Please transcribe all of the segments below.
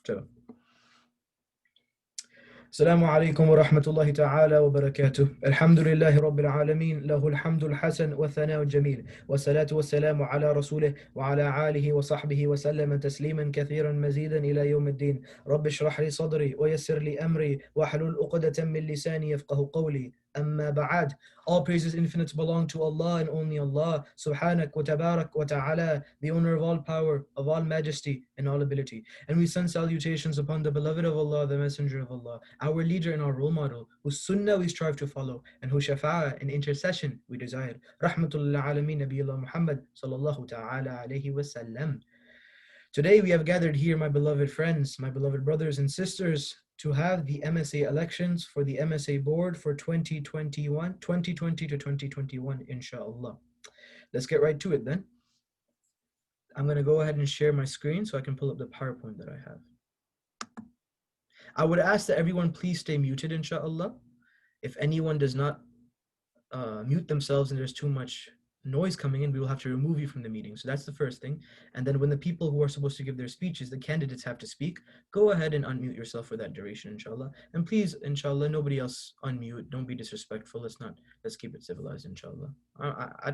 So, السلام عليكم ورحمة الله تعالى وبركاته. الحمد لله رب العالمين، له الحمد الحسن والثناء الجميل، والصلاة والسلام على رسوله وعلى آله وصحبه وسلم تسليما كثيرا مزيدا إلى يوم الدين. رب اشرح لي صدري ويسر لي أمري واحلل عقدة من لساني يفقه قولي. أما بعد. All praises infinite belong to Allah and only Allah, Subhanak wa Tabarak wa Ta'ala, the owner of all power, of all majesty and all ability. And we send salutations upon the beloved of Allah, the messenger of Allah, our leader and our role model, whose sunnah we strive to follow, and whose shafa'ah and intercession we desire. Rahmatullah alameen Nabiyullah Muhammad sallallahu ta'ala alayhi wa sallam. Today we have gathered here, my beloved friends, my beloved brothers and sisters, to have the MSA elections for the MSA board for 2020 to 2021, inshallah. Let's get right to it then. I'm going to go ahead and share my screen so I can pull up the PowerPoint that I have. I would ask that everyone please stay muted, inshallah. If anyone does not mute themselves and there's too much noise coming in, we will have to remove you from the meeting. So that's the first thing. And then when the people who are supposed to give their speeches, the candidates, have to speak, go ahead and unmute yourself for that duration, inshallah. And please, inshallah, nobody else unmute. Don't be disrespectful. Let's keep it civilized, inshallah.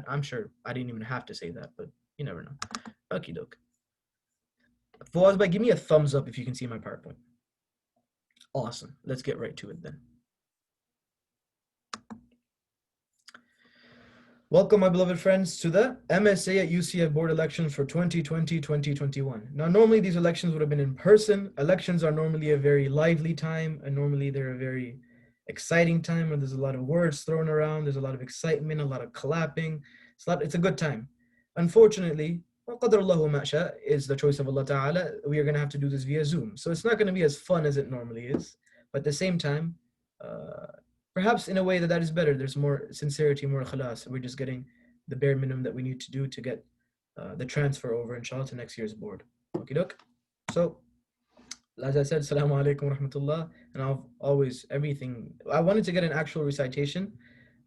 I'm sure I didn't even have to say that, but you never know. Okie doke. Fawaz Bhai, give me a thumbs up if you can see my PowerPoint. Awesome. Let's get right to it then. Welcome, my beloved friends, to the MSA at UCF Board Elections for 2020-2021. Now, normally these elections would have been in person. Elections are normally a very lively time, and normally they're a very exciting time where there's a lot of words thrown around, there's a lot of excitement, a lot of clapping. It's a good time. Unfortunately, is the choice of Allah Ta'ala. We are going to have to do this via Zoom. So it's not going to be as fun as it normally is. But at the same time, perhaps in a way that is better. There's more sincerity, more khalas. We're just getting the bare minimum that we need to do to get the transfer over, inshallah, to next year's board. Okay, doke. So, as I said, Assalamu alaikum wa rahmatullah. And I wanted to get an actual recitation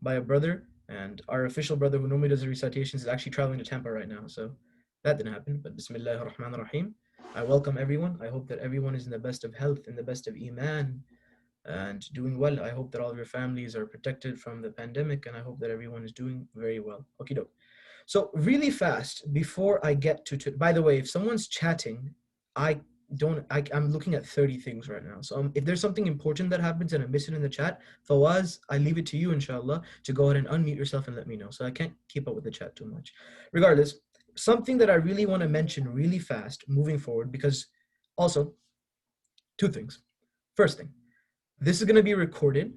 by a brother. And our official brother who normally does the recitations is actually traveling to Tampa right now. So that didn't happen. But Bismillahir Rahmanir Rahim. I welcome everyone. I hope that everyone is in the best of health, in the best of iman, and doing well. I hope that all of your families are protected from the pandemic, and I hope that everyone is doing very well. Okie doke. So really fast, before I get to by the way, if someone's chatting, I'm looking at 30 things right now. So if there's something important that happens and I miss it in the chat, Fawaz, I leave it to you, inshallah, to go ahead and unmute yourself and let me know. So I can't keep up with the chat too much. Regardless, something that I really want to mention really fast moving forward, because also two things. First thing, this is going to be recorded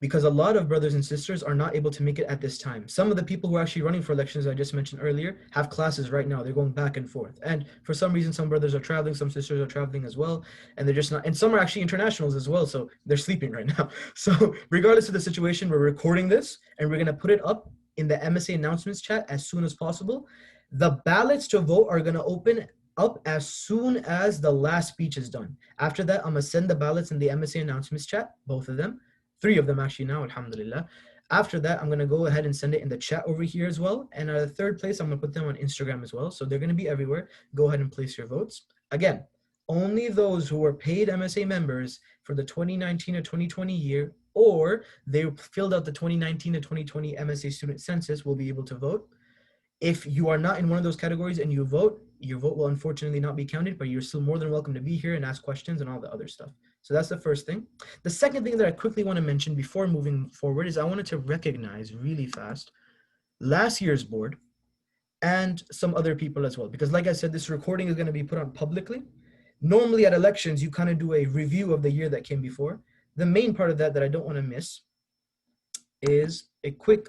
because a lot of brothers and sisters are not able to make it at this time. Some of the people who are actually running for elections, I just mentioned earlier, have classes right now. They're going back and forth. And for some reason, some brothers are traveling, some sisters are traveling as well. And they're just not, and some are actually internationals as well. So they're sleeping right now. So regardless of the situation, we're recording this and we're going to put it up in the MSA announcements chat as soon as possible. The ballots to vote are going to open up as soon as the last speech is done. After that, I'm going to send the ballots in the MSA announcements chat, both of them. 3 of them actually now, alhamdulillah. After that, I'm going to go ahead and send it in the chat over here as well. And at the third place, I'm going to put them on Instagram as well. So they're going to be everywhere. Go ahead and place your votes. Again, only those who are paid MSA members for the 2019 to 2020 year, or they filled out the 2019 to 2020 MSA student census, will be able to vote. If you are not in one of those categories and you vote, your vote will unfortunately not be counted, but you're still more than welcome to be here and ask questions and all the other stuff. So that's the first thing. The second thing that I quickly want to mention before moving forward is I wanted to recognize really fast last year's board and some other people as well. Because like I said, this recording is going to be put on publicly. Normally at elections, you kind of do a review of the year that came before. The main part of that I don't want to miss is a quick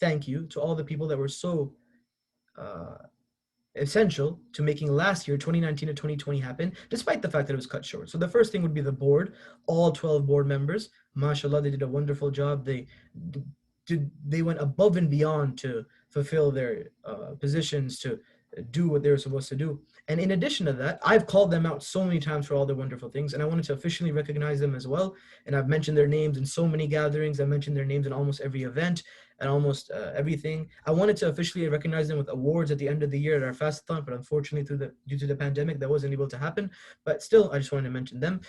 thank you to all the people that were so essential to making last year 2019 to 2020 happen, despite the fact that it was cut short. So the first thing would be the board, all 12 board members. MashaAllah, they did a wonderful job. They went above and beyond to fulfill their positions, to do what they were supposed to do. And in addition to that, I've called them out so many times for all their wonderful things, and I wanted to officially recognize them as well. And I've mentioned their names in so many gatherings. I mentioned their names in almost every event and almost everything. I wanted to officially recognize them with awards at the end of the year at our fastathon, but unfortunately, due to the pandemic, that wasn't able to happen. But still, I just wanted to mention them.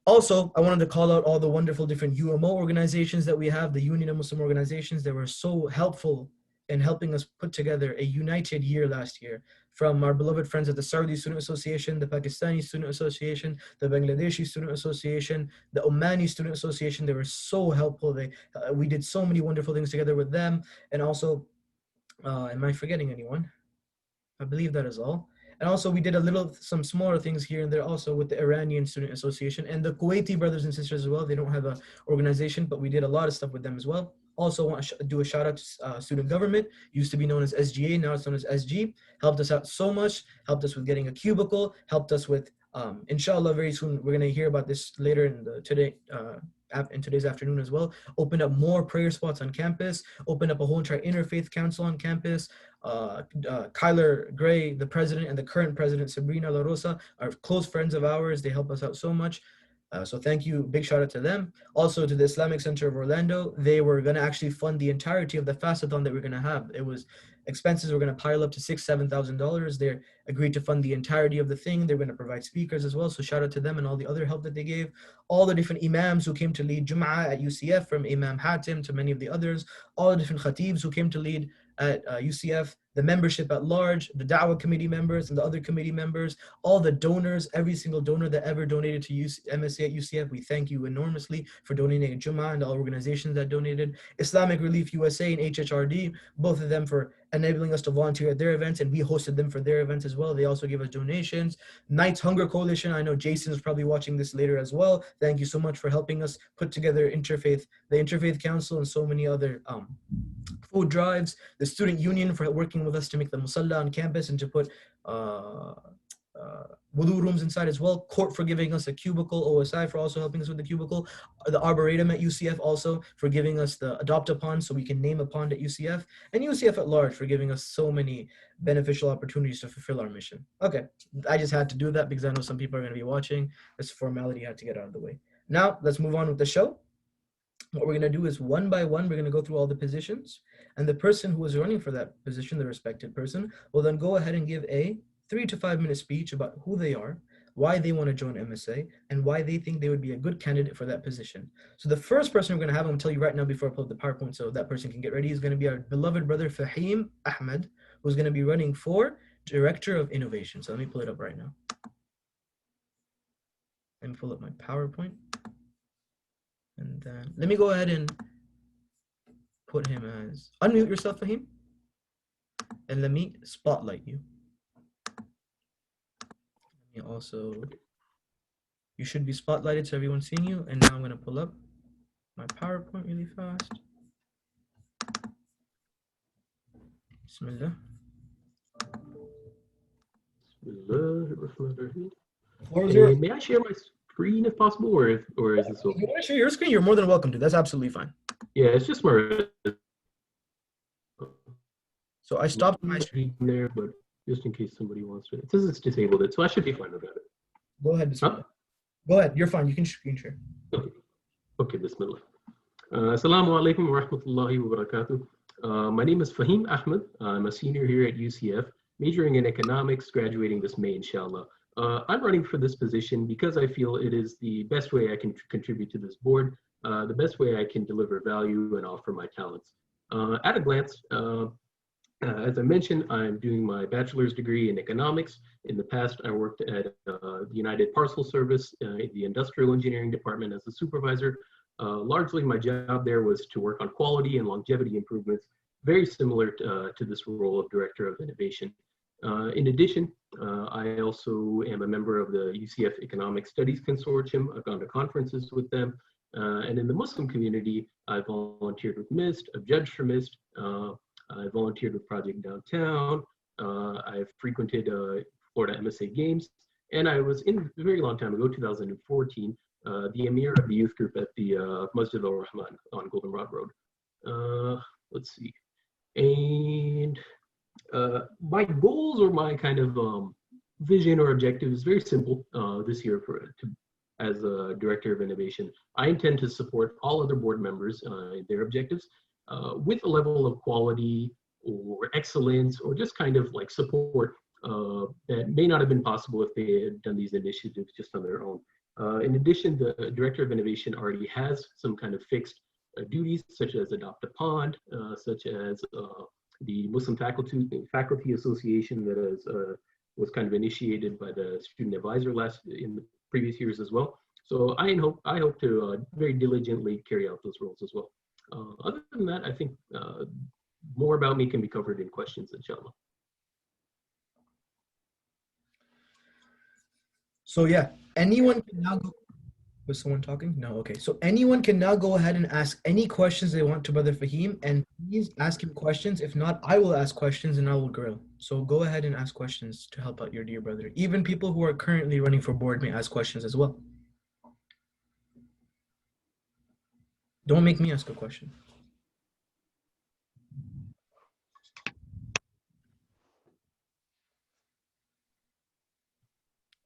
Also, I wanted to call out all the wonderful different UMO organizations that we have, the Union of Muslim Organizations that were so helpful in helping us put together a united year last year. From our beloved friends at the Saudi Student Association, the Pakistani Student Association, the Bangladeshi Student Association, the Omani Student Association, they were so helpful. We did so many wonderful things together with them. And also, am I forgetting anyone? I believe that is all. And also we did some smaller things here and there also with the Iranian Student Association and the Kuwaiti brothers and sisters as well. They don't have an organization, but we did a lot of stuff with them as well. Also want to do a shout out to student government, used to be known as SGA, now it's known as SG. Helped us out so much, helped us with getting a cubicle, helped us with, inshallah, very soon, we're going to hear about this later in today's afternoon as well. Opened up more prayer spots on campus, opened up a whole entire interfaith council on campus. Kyler Gray, the president, and the current president, Sabrina La Rosa, are close friends of ours. They help us out so much. So thank you. Big shout out to them. Also to the Islamic Center of Orlando. They were going to actually fund the entirety of the fastathon that we're going to have. It was expenses were going to pile up to $6,000-$7,000. They agreed to fund the entirety of the thing. They're going to provide speakers as well. So shout out to them and all the other help that they gave. All the different imams who came to lead Jum'ah at UCF, from Imam Hatim to many of the others. All the different khatibs who came to lead at UCF, the membership at large, the Da'wah committee members and the other committee members, all the donors, every single donor that ever donated to MSA at UCF, we thank you enormously for donating at Jummah and all organizations that donated. Islamic Relief USA and HHRD, both of them for enabling us to volunteer at their events, and we hosted them for their events as well. They also gave us donations. Knights Hunger Coalition, I know Jason is probably watching this later as well. Thank you so much for helping us put together the Interfaith Council and so many other food drives. The Student Union for working with us to make the musalla on campus and to put wudu rooms inside as well. Court for giving us a cubicle. OSI for also helping us with the cubicle. The Arboretum at UCF also for giving us the adopt a pond so we can name a pond at UCF. And UCF at large for giving us so many beneficial opportunities to fulfill our mission. Okay, I just had to do that because I know some people are going to be watching. This formality I had to get out of the way. Now let's move on with the show. What we're going to do is one by one, we're going to go through all the positions, and the person who is running for that position, the respected person, will then go ahead and give a 3 to 5 minute speech about who they are, why they want to join MSA, and why they think they would be a good candidate for that position. So the first person we're going to have, I'm going to tell you right now before I pull up the PowerPoint so that person can get ready, is going to be our beloved brother Fahim Ahmed, who's going to be running for Director of Innovation. So let me pull it up right now. Let me pull up my PowerPoint. And then let me go ahead and put him as, unmute yourself, Fahim, and let me spotlight you. Let me also, you should be spotlighted so everyone's seeing you. And now I'm going to pull up my PowerPoint really fast. Bismillah. Bismillah. May I share my screen if possible, or is this okay? If you want to share your screen, you're more than welcome to. That's absolutely fine. Yeah, it's just my. So I stopped my screen there, but just in case somebody wants to. It says it's disabled it, so I should be fine about it. Go ahead, Bismillah. Huh? Go ahead. You're fine. You can screen share. Okay, Bismillah. Assalamu alaikum wa rahmatullahi wa barakatuh. My name is Fahim Ahmed. I'm a senior here at UCF, majoring in economics, graduating this May, inshallah. I'm running for this position because I feel it is the best way I can contribute to this board, the best way I can deliver value and offer my talents. At a glance, as I mentioned, I'm doing my bachelor's degree in economics. In the past, I worked at the United Parcel Service, the Industrial Engineering Department as a supervisor. Largely, my job there was to work on quality and longevity improvements, very similar to this role of Director of Innovation. In addition, I also am a member of the UCF Economic Studies Consortium. I've gone to conferences with them. And in the Muslim community, I volunteered with MIST, I've judged for MIST, I volunteered with Project Downtown, I've frequented Florida MSA Games, and I was a very long time ago, 2014, the Emir of the youth group at the Masjid al-Rahman on Goldenrod Road. Let's see. And My goals or my kind of vision or objective is very simple this year as a director of innovation. I intend to support all other board members in their objectives with a level of quality or excellence or just kind of like support that may not have been possible if they had done these initiatives just on their own. In addition, the director of innovation already has some kind of fixed duties, such as adopt a pond, such as the Muslim Faculty Association that was kind of initiated by the student advisor in the previous years as well. So I hope to very diligently carry out those roles as well. Other than that, I think more about me can be covered in questions, inshallah. So yeah, anyone can now go. Was someone talking? No, okay. So anyone can now go ahead and ask any questions they want to Brother Fahim, and please ask him questions. If not, I will ask questions and I will grill. So go ahead and ask questions to help out your dear brother. Even people who are currently running for board may ask questions as well. Don't make me ask a question.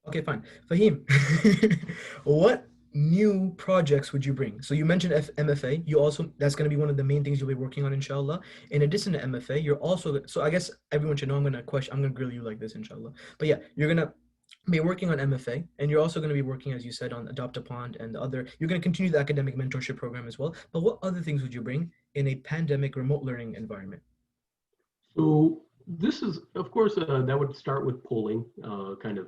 Okay, fine. Fahim, what new projects would you bring? So you mentioned MFA. That's going to be one of the main things you'll be working on, inshallah. In addition to MFA, you're also, so I guess everyone should know I'm going to grill you like this, inshallah. But yeah, you're going to be working on MFA, and you're also going to be working, as you said, on Adopt a Pond and you're going to continue the academic mentorship program as well. But what other things would you bring in a pandemic remote learning environment? So this is, of course, that would start with polling kind of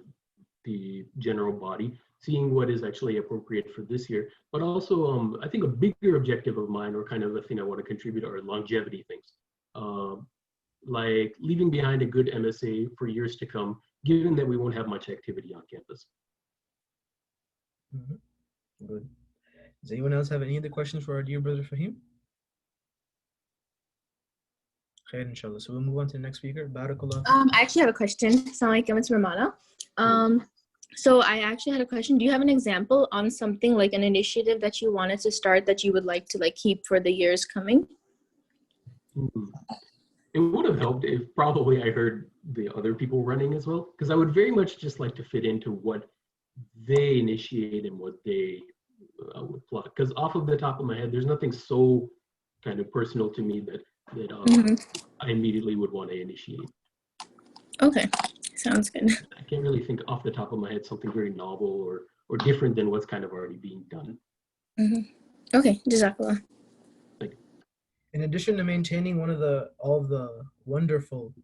the general body, seeing what is actually appropriate for this year. But also, I think a bigger objective of mine, or kind of a thing I want to contribute, are longevity things. Like leaving behind a good MSA for years to come, given that we won't have much activity on campus. Mm-hmm. Good. Does anyone else have any other questions for our dear brother Fahim? Khair, inshallah. So we'll move on to the next speaker. Barakallah. I actually have a question. Assalamu alaikum, it's Ramana. So I actually had a question. Do you have an example on something like an initiative that you wanted to start that you would like to like keep for the years coming? It would have helped if probably I heard the other people running as well, because I would very much just like to fit into what they initiate and what they would plot. Because off of the top of my head, there's nothing so kind of personal to me that I immediately would want to initiate. Okay, sounds good. I can't really think off the top of my head something very novel or different than what's kind of already being done. Okay, Jazakallah. In addition to maintaining all of the wonderful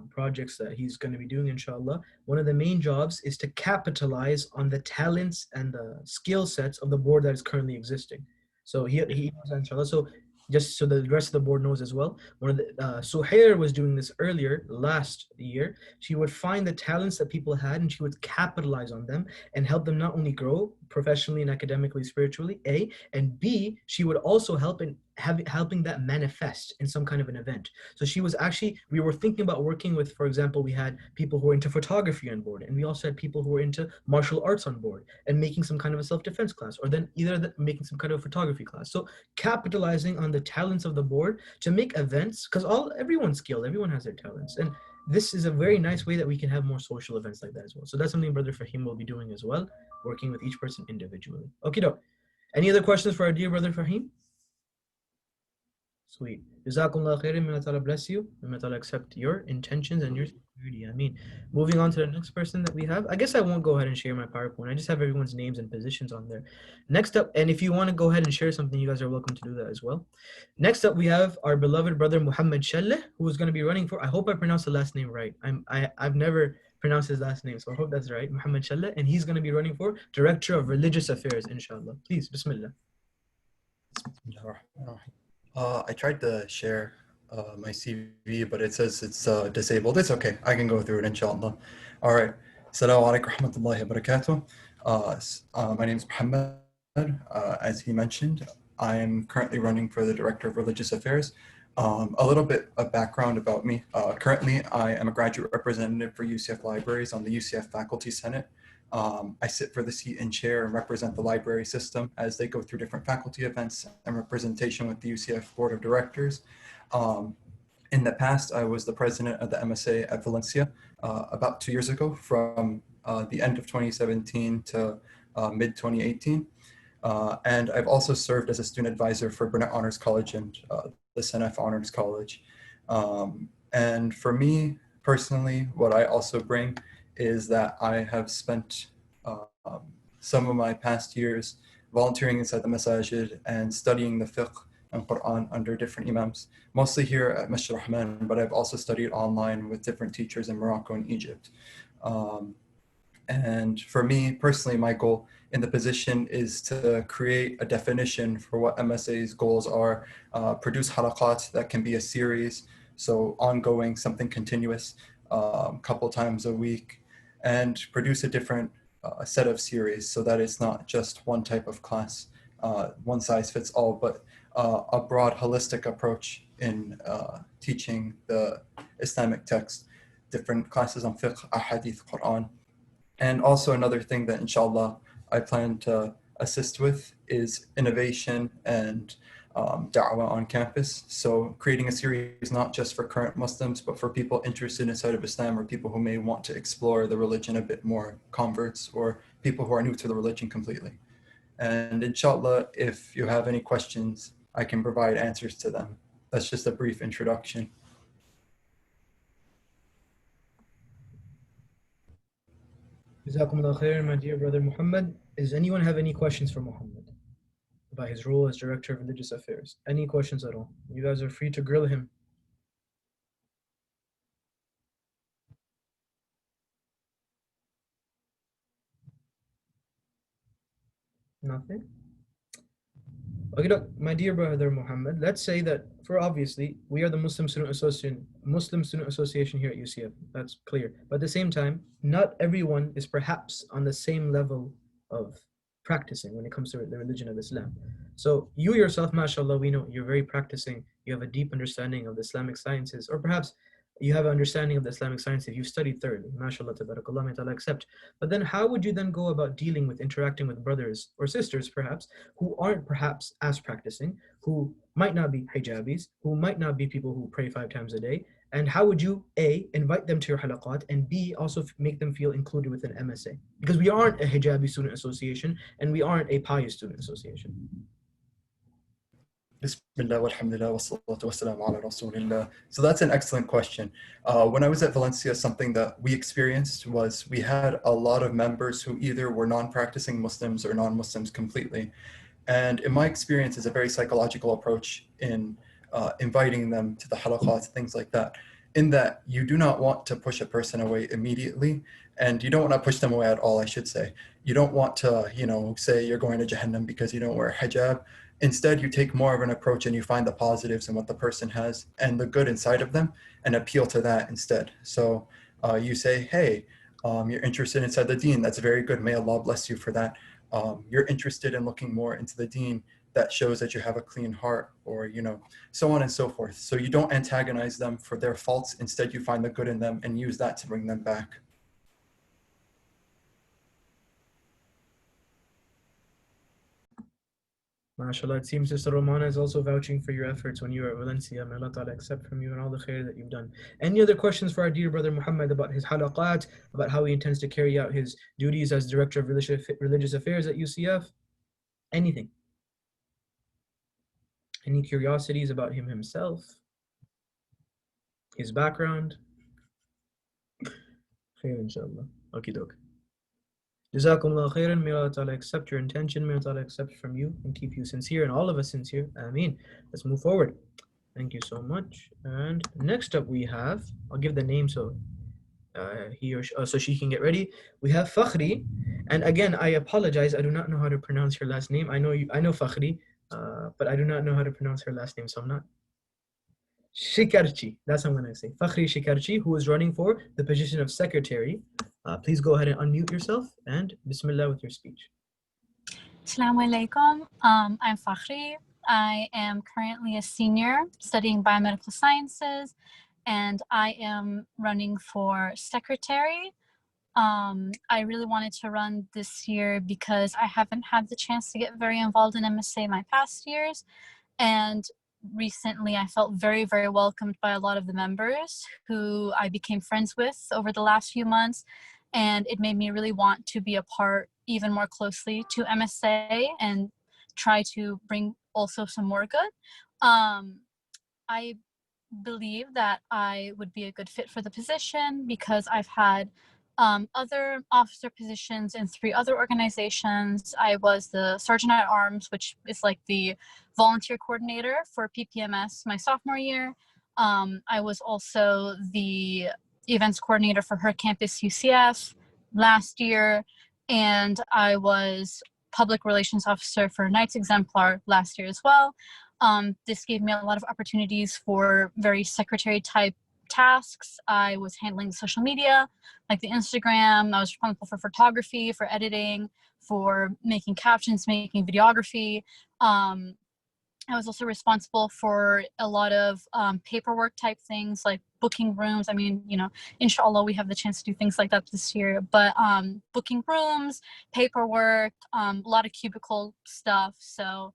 projects that he's going to be doing, inshallah, one of the main jobs is to capitalize on the talents and the skill sets of the board that is currently existing. So he knows, inshallah. So just so the rest of the board knows as well, one of the Suhair was doing this earlier last year. She would find the talents that people had and she would capitalize on them and help them not only grow professionally and academically, spiritually, A, and B, she would also help in helping that manifest in some kind of an event. So she was actually, we were thinking about working with, for example, we had people who were into photography on board, and we also had people who were into martial arts on board and making some kind of a self-defense class, or then making some kind of photography class. So capitalizing on the talents of the board to make events, because everyone's skilled, everyone has their talents. And this is a very nice way that we can have more social events like that as well. So that's something Brother Fahim will be doing as well, working with each person individually. Okay, doke. Any other questions for our dear Brother Fahim? Sweet. Jazakumullah khairan. May Allah bless you. May Allah accept your intentions and your sincerity. I mean, moving on to the next person that we have. I guess I won't go ahead and share my PowerPoint. I just have everyone's names and positions on there. Next up, and if you want to go ahead and share something, you guys are welcome to do that as well. Next up, we have our beloved brother Muhammad Shalleh, who is going to be running for, I hope I pronounced the last name right. I've never pronounced his last name, so I hope that's right. Muhammad Shalleh, and he's going to be running for Director of Religious Affairs, inshallah. Please, Bismillah. I tried to share my CV, but it says it's disabled. It's okay. I can go through it, inshallah. All right. Assalamu alaikum warahmatullahi wabarakatuh. My name is Muhammad. As he mentioned, I am currently running for the Director of Religious Affairs. A little bit of background about me. Currently, I am a graduate representative for UCF Libraries on the UCF Faculty Senate. I sit for the seat and chair and represent the library system as they go through different faculty events and representation with the UCF Board of Directors. In the past, I was the president of the MSA at Valencia about 2 years ago, from the end of 2017 to mid 2018. And I've also served as a student advisor for Burnett Honors College and the SNF Honors College. And for me personally, what I also bring is that I have spent some of my past years volunteering inside the masajid and studying the fiqh and Quran under different imams, mostly here at Masjid Rahman, but I've also studied online with different teachers in Morocco and Egypt. And for me personally, my goal in the position is to create a definition for what MSA's goals are, produce halaqat that can be a series, so ongoing, something continuous, couple times a week, and produce a different set of series so that it's not just one type of class, one size fits all, but a broad holistic approach in teaching the Islamic text, different classes on fiqh, ahadith, Quran. And also another thing that inshallah I plan to assist with is innovation and da'wah on campus. So creating a series not just for current Muslims, but for people interested inside of Islam or people who may want to explore the religion a bit more, converts or people who are new to the religion completely. And inshallah, if you have any questions, I can provide answers to them. That's just a brief introduction. Jazakumullah khair, my dear brother Muhammad. Does anyone have any questions for Muhammad about his role as Director of Religious Affairs? Any questions at all? You guys are free to grill him. Nothing? Okay, look, my dear brother Muhammad, let's say that for obviously we are the Muslim Student Association here at UCF. That's clear. But at the same time, not everyone is perhaps on the same level of practicing when it comes to the religion of Islam. So you yourself, mashallah, we know you're very practicing. You have a deep understanding of the Islamic sciences, or perhaps you have an understanding of the Islamic sciences. You've studied thoroughly, mashallah, tabarakallah, may Allah accept. But then how would you then go about dealing with interacting with brothers or sisters, perhaps, who aren't perhaps as practicing, who might not be hijabis, who might not be people who pray 5 times a day? And how would you, A, invite them to your halaqat, and B, also make them feel included within MSA? Because we aren't a hijabi student association, and we aren't a pious student association. Bismillah walhamdulillah wassalatu wassalamu ala rasulillah. So that's an excellent question. When I was at Valencia, something that we experienced was we had a lot of members who either were non-practicing Muslims or non-Muslims completely. And in my experience, it's a very psychological approach in inviting them to the halaqat, things like that, in that you do not want to push a person away immediately, and you don't want to push them away at all, I should say. You don't want to, say you're going to Jahannam because you don't wear hijab. Instead, you take more of an approach and you find the positives in what the person has and the good inside of them and appeal to that instead. So you say, hey, you're interested inside the deen. That's very good. May Allah bless you for that. You're interested in looking more into the deen. That shows that you have a clean heart, or, so on and so forth. So you don't antagonize them for their faults. Instead, you find the good in them and use that to bring them back. MashaAllah, it seems Sister Romana is also vouching for your efforts when you were at Valencia. May Allah Ta'ala accept from you and all the khair that you've done. Any other questions for our dear brother Muhammad about his halaqat, about how he intends to carry out his duties as Director of Religious Affairs at UCF? Anything? Any curiosities about him himself? His background? Khair, inshallah. Okie doke. Jazakumullah khairan. May Allah Ta'ala accept your intention. May Allah Ta'ala accept from you and keep you sincere and all of us sincere. Ameen. Let's move forward. Thank you so much. And next up we have, I'll give the name so he or she, so she can get ready. We have Fakhri. And again, I apologize. I do not know how to pronounce her last name. I know Fakhri, but I do not know how to pronounce her last name. So I'm not. Shikarchi. That's what I'm going to say. Fakhri Shikarchi, who is running for the position of secretary. Please go ahead and unmute yourself and Bismillah with your speech. Assalamu alaikum. I'm Fakhri. I am currently a senior studying biomedical sciences, and I am running for secretary. I really wanted to run this year because I haven't had the chance to get very involved in MSA my past years. And recently I felt very, very welcomed by a lot of the members who I became friends with over the last few months. And it made me really want to be a part even more closely to MSA and try to bring also some more good. I believe that I would be a good fit for the position because I've had other officer positions in 3 other organizations. I was the Sergeant at Arms, which is like the volunteer coordinator for PPMS my sophomore year. I was also the events coordinator for Her Campus UCF last year, and I was public relations officer for Knights Exemplar last year as well. This gave me a lot of opportunities for very secretary type tasks. I was handling social media, like the Instagram. I was responsible for photography, for editing, for making captions, making videography. I was also responsible for a lot of paperwork type things like booking rooms. I mean, you know, inshallah, we have the chance to do things like that this year, but booking rooms, paperwork, a lot of cubicle stuff. So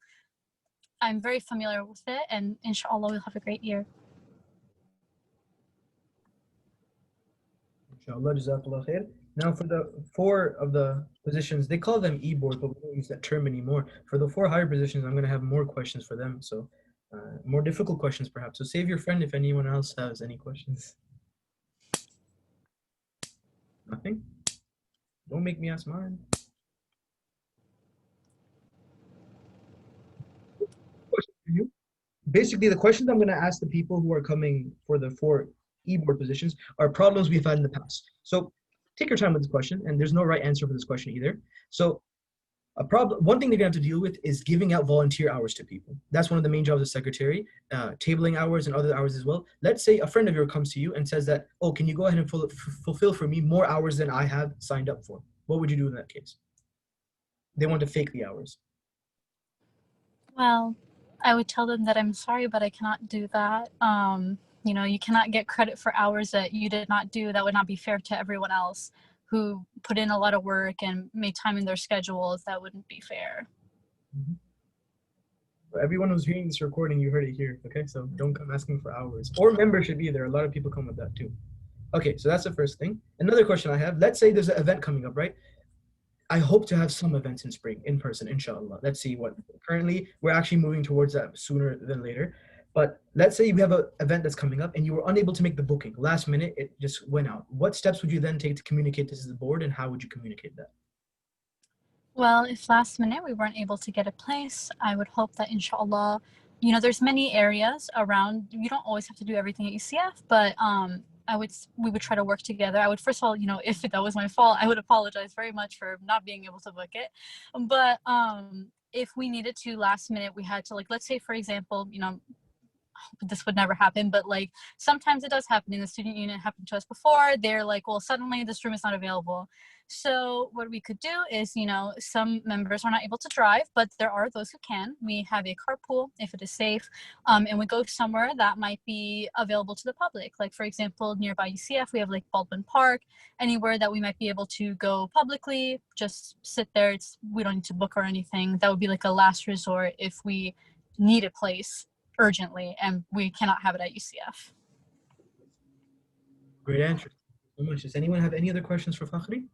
I'm very familiar with it, and inshallah, we'll have a great year. Inshallah, Jazakallah khair. Now, for the 4 of the positions, they call them e-board, but we don't use that term anymore. For the 4 higher positions, I'm going to have more questions for them. So more difficult questions, perhaps. So save your friend if anyone else has any questions. Nothing? Don't make me ask mine. Question for you. Basically, the questions I'm going to ask the people who are coming for the 4 e-board positions are problems we've had in the past. So take your time with this question, and there's no right answer for this question either. So one thing they're going to have to deal with is giving out volunteer hours to people. That's one of the main jobs of secretary, tabling hours and other hours as well. Let's say a friend of yours comes to you and says that, oh, can you go ahead and fulfill for me more hours than I have signed up for? What would you do in that case? They want to fake the hours. Well, I would tell them that I'm sorry, but I cannot do that. You know, you cannot get credit for hours that you did not do. That would not be fair to everyone else who put in a lot of work and made time in their schedules. That wouldn't be fair. Mm-hmm. For everyone who's hearing this recording, you heard it here, okay? So don't come asking for hours or membership either. A lot of people come with that too. Okay, so that's the first thing. Another question I have, let's say there's an event coming up, right? I hope to have some events in spring in person, inshallah. Let's see what, currently we're actually moving towards that sooner than later. But let's say you have an event that's coming up and you were unable to make the booking. Last minute, it just went out. What steps would you then take to communicate this to the board, and how would you communicate that? Well, if last minute we weren't able to get a place, I would hope that inshallah, you know, there's many areas around. You don't always have to do everything at UCF, but we would try to work together. I would, first of all, you know, if that was my fault, I would apologize very much for not being able to book it. But if we needed to last minute, we had to, like, let's say, for example, you know, this would never happen, but like sometimes it does happen in the student union. It happened to us before. They're like, well, suddenly this room is not available. So what we could do is, you know, some members are not able to drive, but there are those who can. We have a carpool if it is safe, and we go somewhere that might be available to the public. Like, for example, nearby UCF, we have like Baldwin Park, anywhere that we might be able to go publicly, just sit there. We don't need to book or anything. That would be like a last resort if we need a place urgently and we cannot have it at UCF. Great answer. So much. Does anyone have any other questions for Fakhri?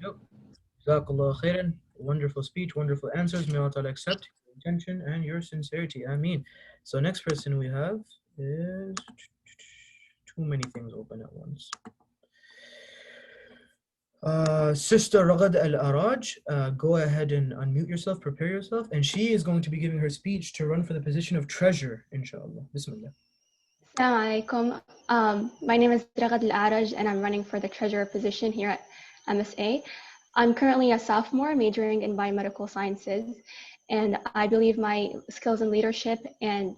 Nope. Jazakallah khairan. Wonderful speech, wonderful answers. May Allah accept your intention and your sincerity. Ameen. So next person we have is too many things open at once. Sister Ragad Al-Araj, go ahead and unmute yourself, prepare yourself, and she is going to be giving her speech to run for the position of treasurer, inshallah. Bismillah. Assalamu alaikum. My name is Ragad Al-Araj and I'm running for the treasurer position here at MSA. I'm currently a sophomore majoring in biomedical sciences, and I believe my skills in leadership and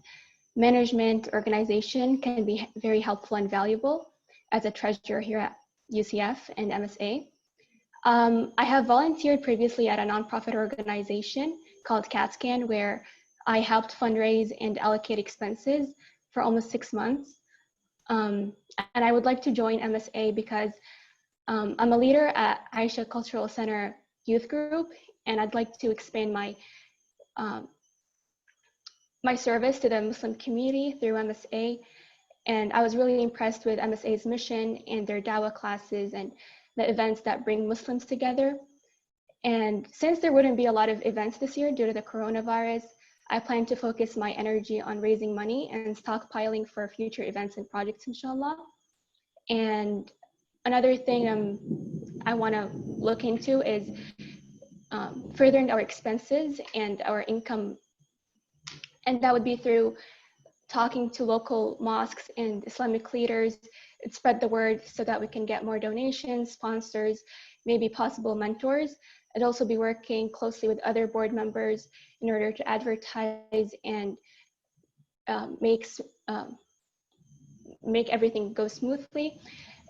management organization can be very helpful and valuable as a treasurer here at UCF and MSA. I have volunteered previously at a nonprofit organization called CATSCAN, where I helped fundraise and allocate expenses for almost 6 months. And I would like to join MSA because I'm a leader at Aisha Cultural Center Youth Group, and I'd like to expand my service to the Muslim community through MSA. And I was really impressed with MSA's mission and their dawah classes and the events that bring Muslims together. And since there wouldn't be a lot of events this year due to the coronavirus, I plan to focus my energy on raising money and stockpiling for future events and projects, inshallah. And another thing I want to look into is furthering our expenses and our income. And that would be through talking to local mosques and Islamic leaders and spread the word so that we can get more donations, sponsors, maybe possible mentors. I'd also be working closely with other board members in order to advertise and make everything go smoothly.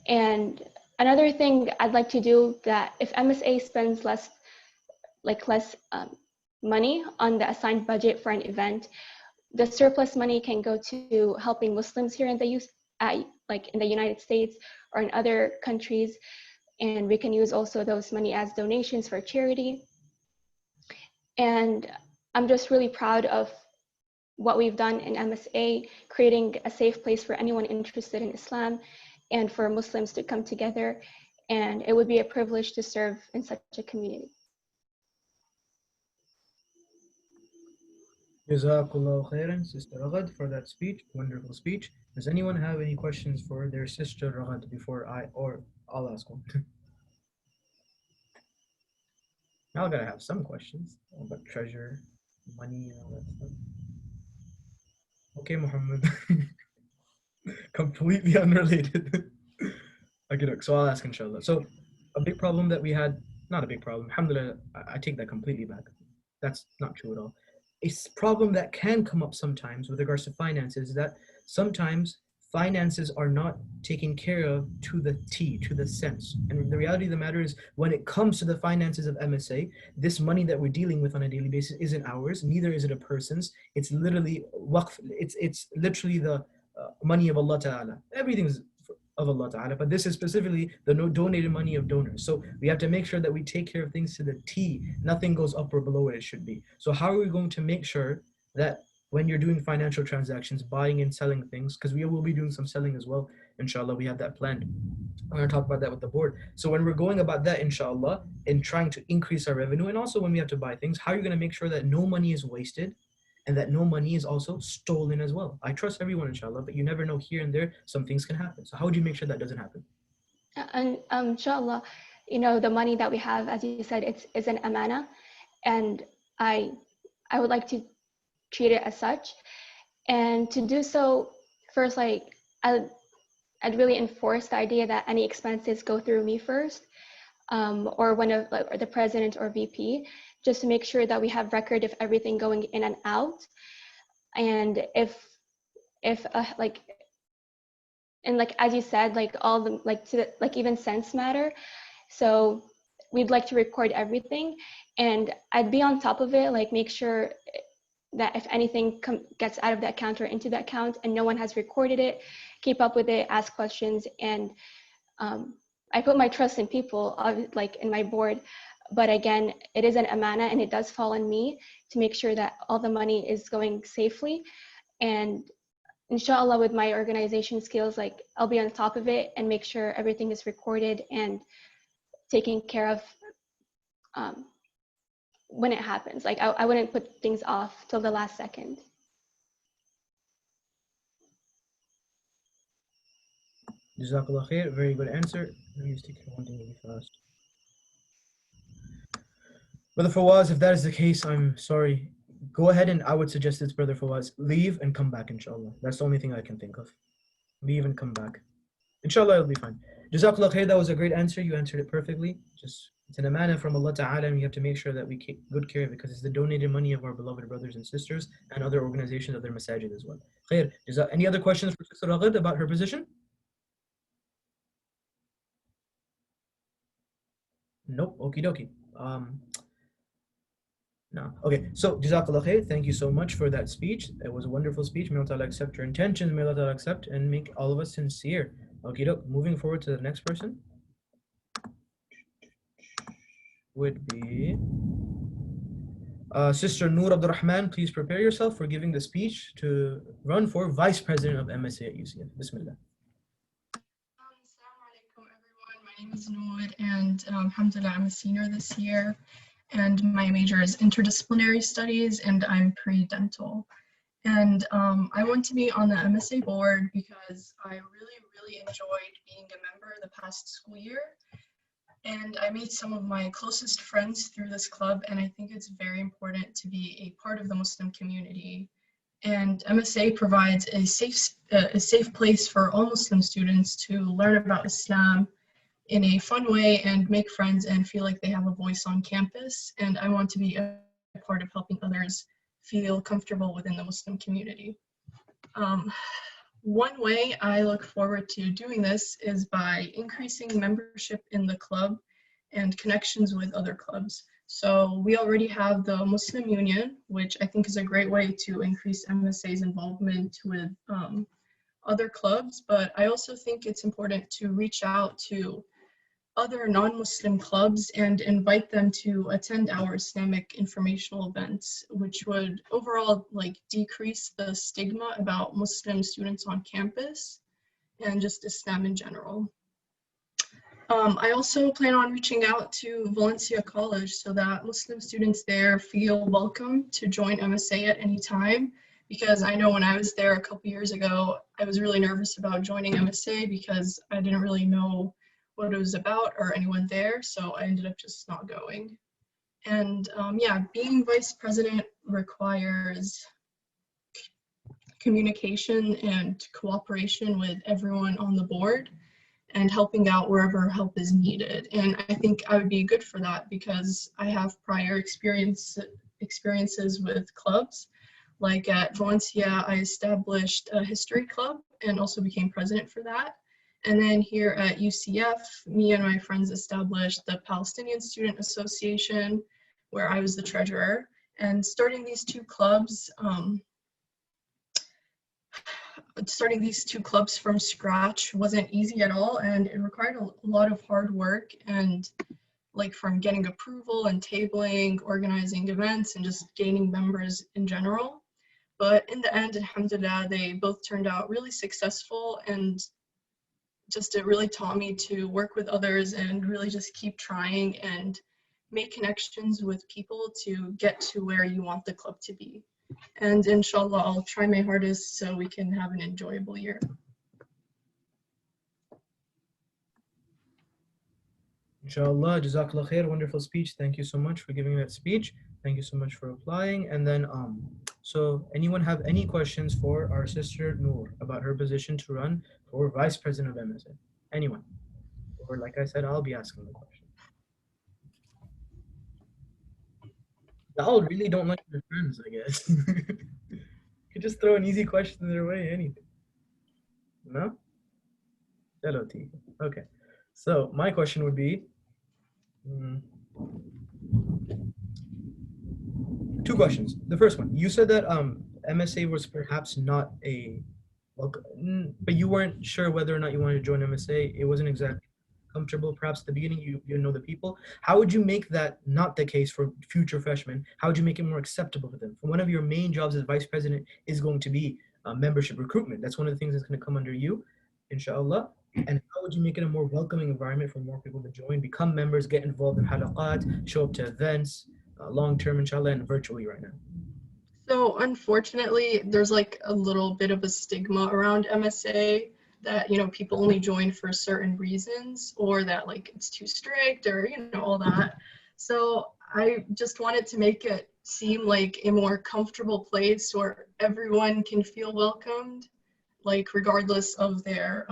And another thing I'd like to do, that if MSA spends less money on the assigned budget for an event, the surplus money can go to helping Muslims here in the in the United States or in other countries, and we can use also those money as donations for charity. And I'm just really proud of what we've done in MSA, creating a safe place for anyone interested in Islam and for Muslims to come together. And it would be a privilege to serve in such a community. Jazakallah khairan, Sister Ragad, for that speech, wonderful speech. Does anyone have any questions for their sister Ragad before I'll ask one? Now I gotta have some questions about treasure, money, and all that stuff. Okay, Muhammad. Completely unrelated. Okay, look, so I'll ask inshallah. So a big problem that we had, not a big problem, alhamdulillah, I take that completely back. That's not true at all. A problem that can come up sometimes with regards to finances is that sometimes finances are not taken care of to the T, to the sense. And the reality of the matter is, when it comes to the finances of MSA, this money that we're dealing with on a daily basis isn't ours, neither is it a person's. It's literally waqf, it's literally the money of Allah Ta'ala. Everything's of Allah Ta'ala, but this is specifically the donated money of donors. So we have to make sure that we take care of things to the T. Nothing goes up or below what it should be. So how are we going to make sure that when you're doing financial transactions, buying and selling things, because we will be doing some selling as well, inshallah, we have that planned. I'm going to talk about that with the board. So when we're going about that, inshallah, and trying to increase our revenue, and also when we have to buy things, how are you going to make sure that no money is wasted and that no money is also stolen as well? I trust everyone, inshallah, but you never know, here and there, some things can happen. So how would you make sure that doesn't happen? And inshallah, the money that we have, as you said, it's an amana, and I would like to treat it as such. And to do so, first, I'd really enforce the idea that any expenses go through me first, or one of or the president or VP, just to make sure that we have record of everything going in and out. And if as you said, all the even cents matter. So we'd like to record everything, and I'd be on top of it, make sure that if anything gets out of the account or into the account and no one has recorded it, keep up with it, ask questions. And I put my trust in people, in my board. But again, it is an amana, and it does fall on me to make sure that all the money is going safely. And inshallah, with my organization skills, I'll be on top of it and make sure everything is recorded and taken care of when it happens. I wouldn't put things off till the last second. Jazakallah khair, very good answer. Let me just take one thing really fast. Brother Fawaz, if that is the case, I'm sorry. Go ahead, and I would suggest this, Brother Fawaz, leave and come back, inshallah. That's the only thing I can think of. Leave and come back. Inshallah, it'll be fine. Jazakallah khair, that was a great answer. You answered it perfectly. It's an amana from Allah Ta'ala, and we have to make sure that we take good care of it, because it's the donated money of our beloved brothers and sisters and other organizations of their masajid as well. Khair. Any other questions for Sister Raghad about her position? Nope. Okie dokie. No. Okay, so Jazakallah khair, thank you so much for that speech. It was a wonderful speech. May Allah accept your intentions, may Allah accept and make all of us sincere. Okay, moving forward to the next person would be Sister Noor Abdurrahman, please prepare yourself for giving the speech to run for Vice President of MSA at UCF. Bismillah. Assalamu alaikum, everyone. My name is Noor, and alhamdulillah, I'm a senior this year, and my major is interdisciplinary studies, and I'm pre-dental. And I want to be on the MSA board because I really enjoyed being a member the past school year. And I made some of my closest friends through this club, and I think it's very important to be a part of the Muslim community. And MSA provides a safe place for all Muslim students to learn about Islam in a fun way and make friends and feel like they have a voice on campus. And I want to be a part of helping others feel comfortable within the Muslim community. One way I look forward to doing this is by increasing membership in the club and connections with other clubs. So we already have the Muslim Union, which I think is a great way to increase MSA's involvement with other clubs, but I also think it's important to reach out to other non-Muslim clubs and invite them to attend our Islamic informational events, which would overall decrease the stigma about Muslim students on campus and just Islam in general. I also plan on reaching out to Valencia College so that Muslim students there feel welcome to join MSA at any time, because I know when I was there a couple years ago, I was really nervous about joining MSA because I didn't really know what it was about or anyone there, so I ended up just not going. And yeah, being vice president requires communication and cooperation with everyone on the board and helping out wherever help is needed. And I think I would be good for that because I have prior experiences with clubs. Like at Valencia, I established a history club and also became president for that. And then here at UCF, me and my friends established the Palestinian Student Association, where I was the treasurer. And starting these two clubs from scratch wasn't easy at all, and it required a lot of hard work, and from getting approval and tabling, organizing events, and just gaining members in general. But in the end, alhamdulillah, they both turned out really successful, and just it really taught me to work with others and really just keep trying and make connections with people to get to where you want the club to be. And inshallah, I'll try my hardest so we can have an enjoyable year. Inshallah, Jazakallah khair, wonderful speech. Thank you so much for giving that speech. Thank you so much for applying. And then, so anyone have any questions for our sister Noor about her position to run for Vice President of MSA? Anyone? Or like I said, I'll be asking the question. Y'all really don't like your friends, I guess. You could just throw an easy question their way, anything. No? Okay. So my question would be, two questions. The first one, you said that MSA was perhaps not a, but you weren't sure whether or not you wanted to join MSA. It wasn't exactly comfortable. Perhaps at the beginning you know the people. How would you make that not the case for future freshmen? How would you make it more acceptable for them? One of your main jobs as vice president is going to be membership recruitment. That's one of the things that's going to come under you, inshallah. And how would you make it a more welcoming environment for more people to join, become members, get involved in halaqat, show up to events, long-term, inshallah, and virtually right now? So unfortunately, there's a little bit of a stigma around MSA that, people only join for certain reasons, or that it's too strict, or, all that. So I just wanted to make it seem like a more comfortable place where everyone can feel welcomed, regardless of their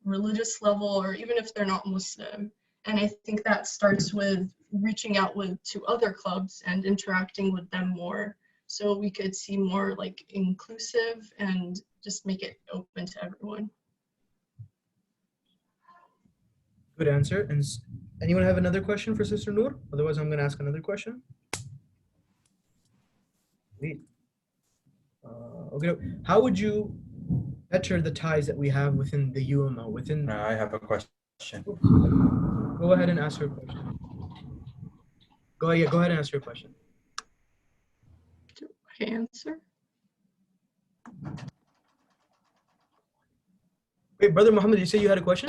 religious level, or even if they're not Muslim. And I think that starts with reaching out to other clubs and interacting with them more, so we could see more inclusive and just make it open to everyone. Good answer. And anyone have another question for Sister Noor? Otherwise, I'm going to ask another question. Okay. How would you better the ties that we have within the UMA? I have a question. Go ahead and ask your question. Go ahead and ask your question. Okay, answer. Wait, Brother Muhammad, you say you had a question?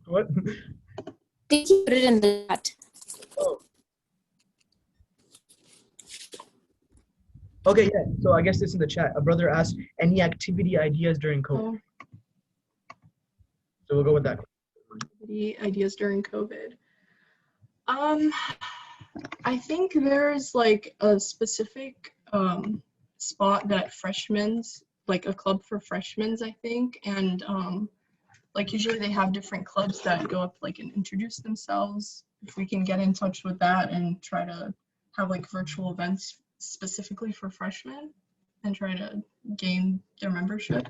What? Did you put it in the chat? Oh. Okay, yeah. So I guess this in the chat. A brother asked, any activity ideas during COVID? Oh, So we'll go with that. the ideas during COVID. I think there's like a specific spot that freshmen's, like a club for freshmen's, I think, and like usually they have different clubs that go up like and introduce themselves. If we can get in touch with that and try to have like virtual events specifically for freshmen and try to gain their membership.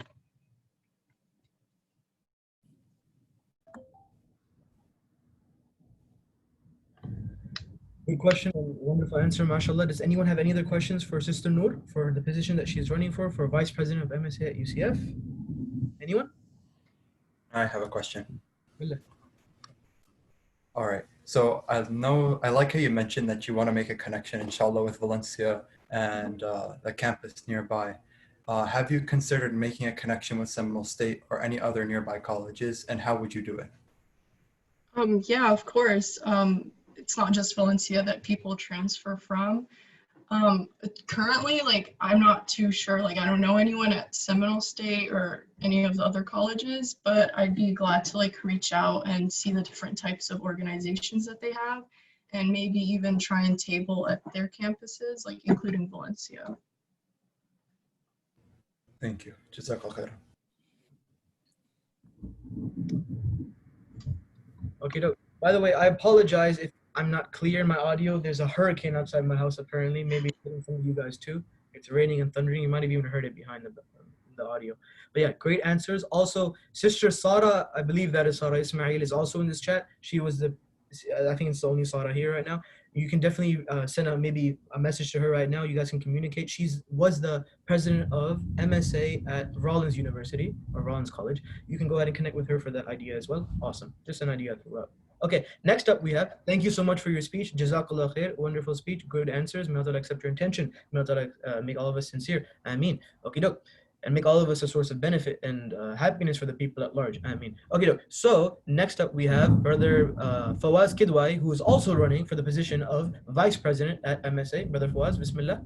Good question and wonderful answer, mashallah. Does anyone have any other questions for Sister Noor for the position that she's running for Vice President of MSA at UCF? Anyone? I have a question. Billah. All right. So I like how you mentioned that you want to make a connection, inshallah, with Valencia and the campus nearby. Have you considered making a connection with Seminole State or any other nearby colleges, and how would you do it? Yeah, of course. It's not just Valencia that people transfer from. Currently, like, I'm not too sure, like, I don't know anyone at Seminole State or any of the other colleges, but I'd be glad to like reach out and see the different types of organizations that they have, and maybe even try and table at their campuses, like including Valencia. Thank you. Jazakallah khair. Okay, dope. By the way, I apologize if I'm not clear in my audio. There's a hurricane outside my house, apparently. Maybe it's hitting some of you guys too. It's raining and thundering. You might have even heard it behind the audio. But yeah, great answers. Also, Sister Sara, I believe that is Sara Ismail, is also in this chat. She was I think it's the only Sara here right now. You can definitely send maybe a message to her right now. You guys can communicate. She was the president of MSA at Rollins University or Rollins College. You can go ahead and connect with her for that idea as well. Awesome. Just an idea throughout. Okay, next up we have, thank you so much for your speech. Jazakallah khair, wonderful speech, good answers. May Allah accept your intention. May Allah make all of us sincere. Ameen. Okay, dope. And make all of us a source of benefit and happiness for the people at large. Ameen. Okay, dope. So next up we have Brother Fawaz Kidwai, who is also running for the position of Vice President at MSA. Brother Fawaz, Bismillah.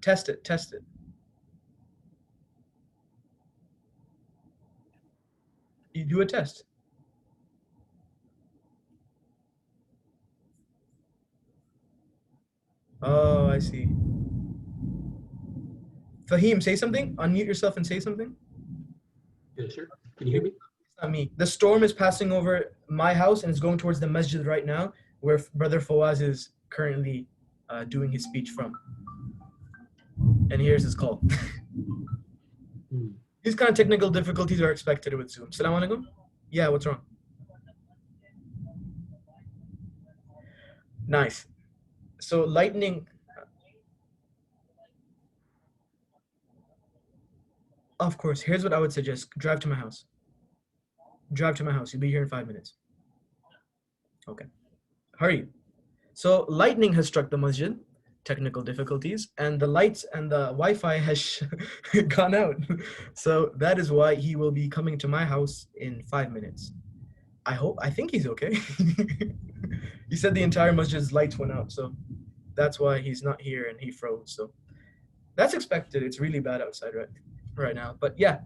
Test it, test it. You do a test. Oh, I see. Fahim, say something. Unmute yourself and say something. Yeah, sure. Can you hear me? It's not me. The storm is passing over my house and it's going towards the masjid right now, where Brother Fawaz is currently doing his speech from. And here's his call. These kind of technical difficulties are expected with Zoom. Assalamu alaikum. Yeah, what's wrong? Nice. So lightning. Of course, here's what I would suggest. Drive to my house. Drive to my house. You'll be here in 5 minutes. Okay. Hurry. So lightning has struck the masjid. Technical difficulties, and the lights and the Wi-Fi has gone out. So that is why he will be coming to my house in 5 minutes. I think he's okay. He said the entire masjid's lights went out, so that's why he's not here and he froze. So that's expected. It's really bad outside right now. But yeah,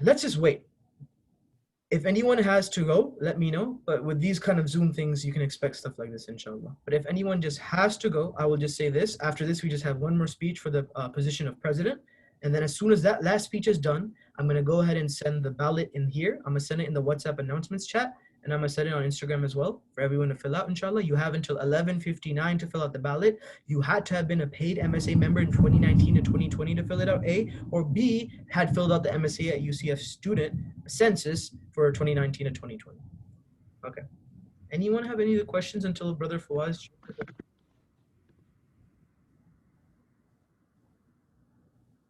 let's just wait. If anyone has to go, let me know. But with these kind of Zoom things, you can expect stuff like this, inshallah. But if anyone just has to go, I will just say this. After this, we just have one more speech for the position of president. And then as soon as that last speech is done, I'm going to go ahead and send the ballot in here. I'm going to send it in the WhatsApp announcements chat. And I'm going to send it on Instagram as well for everyone to fill out, inshallah. You have until 11:59 to fill out the ballot. You had to have been a paid MSA member in 2019 to 2020 to fill it out, A, or B, had filled out the MSA at UCF student census for 2019 to 2020. Okay. Anyone have any other questions until Brother Fawaz?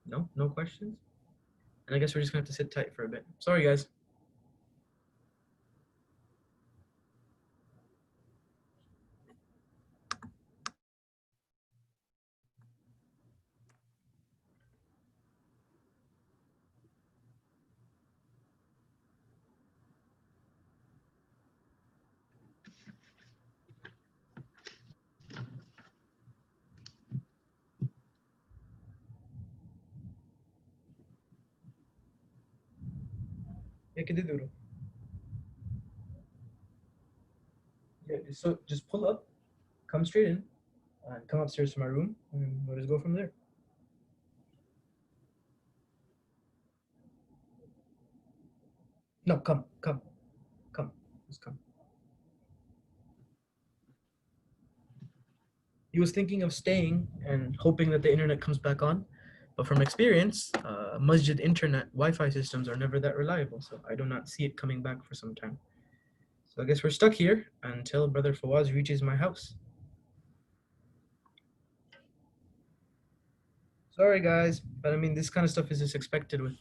No, no questions? And I guess we're just gonna have to sit tight for a bit. Sorry, guys. Yeah, so just pull up, come straight in, and come upstairs to my room, and we'll just go from there. No, come. Just come. He was thinking of staying and hoping that the internet comes back on. But from experience, masjid internet Wi-Fi systems are never that reliable. So I do not see it coming back for some time. So I guess we're stuck here until Brother Fawaz reaches my house. Sorry, guys. But I mean, this kind of stuff is just expected with.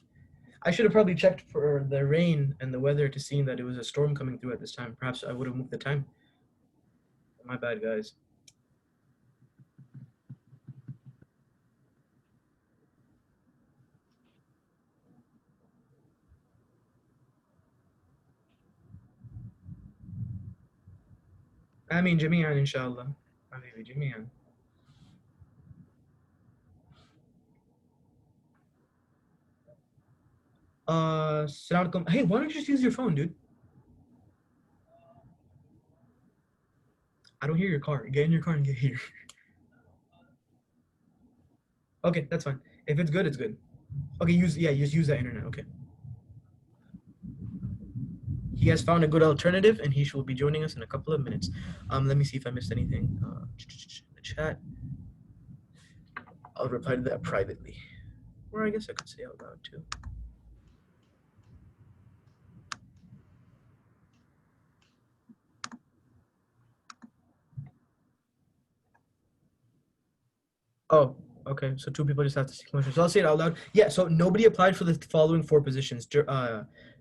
I should have probably checked for the rain and the weather to see that it was a storm coming through at this time. Perhaps I would have moved the time. My bad, guys. آمين جميعا إن شاء الله. حبيبي جميعا. Assalamu alaikum. Hey, why don't you just use your phone, dude? I don't hear your car. Get in your car and get here. Okay, that's fine. If it's good, it's good. Okay, just use that internet. Okay. He has found a good alternative, and he will be joining us in a couple of minutes. Let me see if I missed anything. The chat. I'll reply to that privately, or I guess I could say out loud too. Oh, okay. So two people just have to see questions. So I'll say it out loud. Yeah, so nobody applied for the following 4 positions.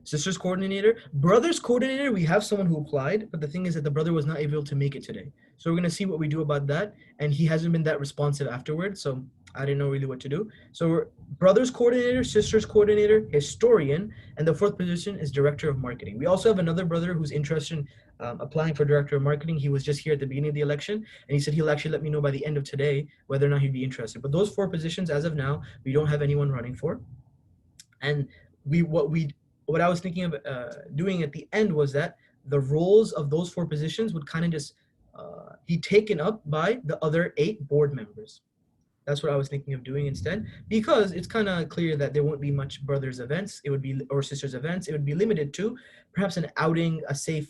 Sisters coordinator, brothers coordinator, we have someone who applied, but the thing is that the brother was not able to make it today. So we're going to see what we do about that. And he hasn't been that responsive afterwards. So I didn't know really what to do. So we're brothers coordinator, sisters coordinator, historian, and the 4th position is director of marketing. We also have another brother who's interested in applying for director of marketing. He was just here at the beginning of the election, and he said he'll actually let me know by the end of today whether or not he'd be interested. But those 4 positions, as of now, we don't have anyone running for. And what I was thinking of doing at the end was that the roles of those 4 positions would kind of just be taken up by the other 8 board members. That's what I was thinking of doing instead, because it's kind of clear that there won't be much brothers events. It would be, or sisters events. It would be limited to perhaps an outing, a safe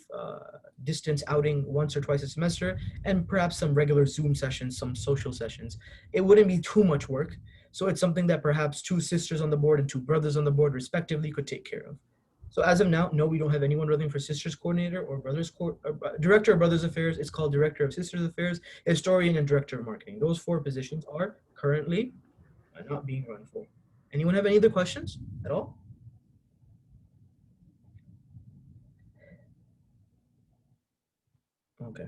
distance outing once or twice a semester, and perhaps some regular Zoom sessions, some social sessions. It wouldn't be too much work. So it's something that perhaps 2 sisters on the board and 2 brothers on the board respectively could take care of. So as of now, no, we don't have anyone running for sisters coordinator or director of brothers affairs. It's called director of sisters affairs, historian, and director of marketing. Those 4 positions are currently not being run for. Anyone have any other questions at all? Okay.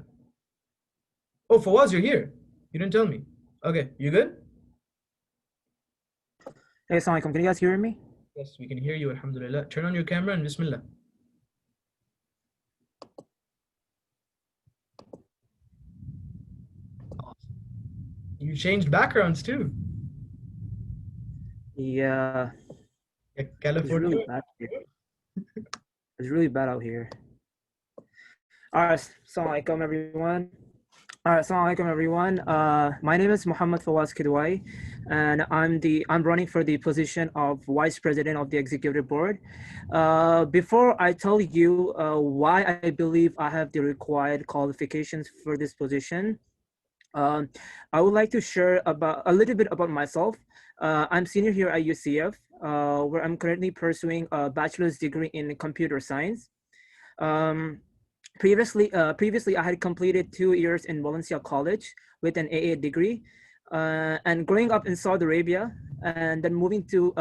Oh, Fawaz, you're here. You didn't tell me. Okay, you good? Hey, assalamu alaikum. Can you guys hear me? Yes, we can hear you, alhamdulillah. Turn on your camera and bismillah. You changed backgrounds too. Yeah. California. It's really bad here. It's really bad out here. All right, assalamu alaikum, everyone. All right, assalamu alaikum, everyone. My name is Muhammad Fawaz Kidwai, and I'm running for the position of Vice President of the Executive Board. Before I tell you why I believe I have the required qualifications for this position, I would like to share a little bit about myself. I'm senior here at UCF, where I'm currently pursuing a bachelor's degree in computer science. Previously, I had completed 2 years in Valencia College with an AA degree, and growing up in Saudi Arabia and then moving to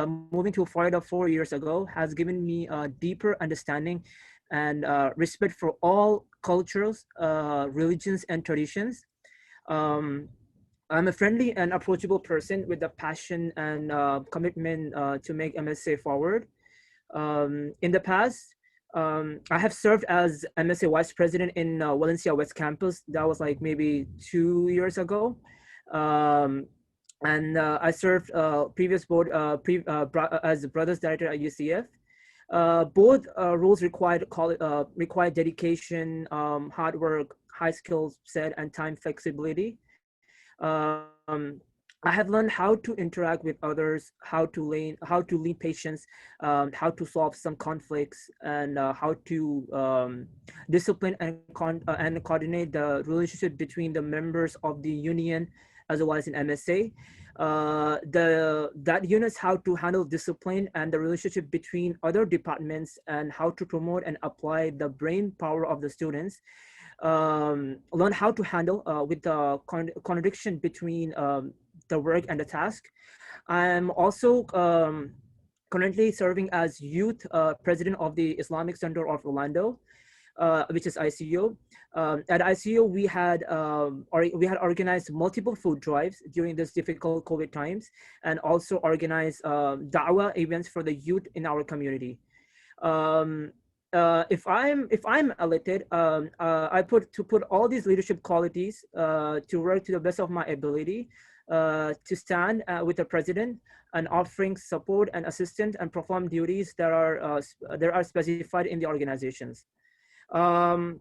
Florida 4 years ago has given me a deeper understanding and respect for all cultures, religions, and traditions. Um, I'm a friendly and approachable person with a passion and commitment to make MSA forward. In the past, I have served as MSA Vice President in Valencia West Campus. That was like maybe 2 years ago. Um, and I served previous board as the Brothers Director at UCF. Both roles require dedication, hard work, high skills set, and time flexibility. Um, I have learned how to interact with others, how to lead patients, how to solve some conflicts, and how to discipline and coordinate the relationship between the members of the union as well as in MSA. That units how to handle discipline and the relationship between other departments and how to promote and apply the brain power of the students. Learn how to handle with the contradiction between the work and the task. I'm also currently serving as youth president of the Islamic Center of Orlando, which is ICO. At ICO, we had organized multiple food drives during this difficult COVID times, and also organized da'wah events for the youth in our community. If I'm elected, I put all these leadership qualities to work to the best of my ability to stand with the president and offering support and assistance and perform duties that are specified in the organizations. I'm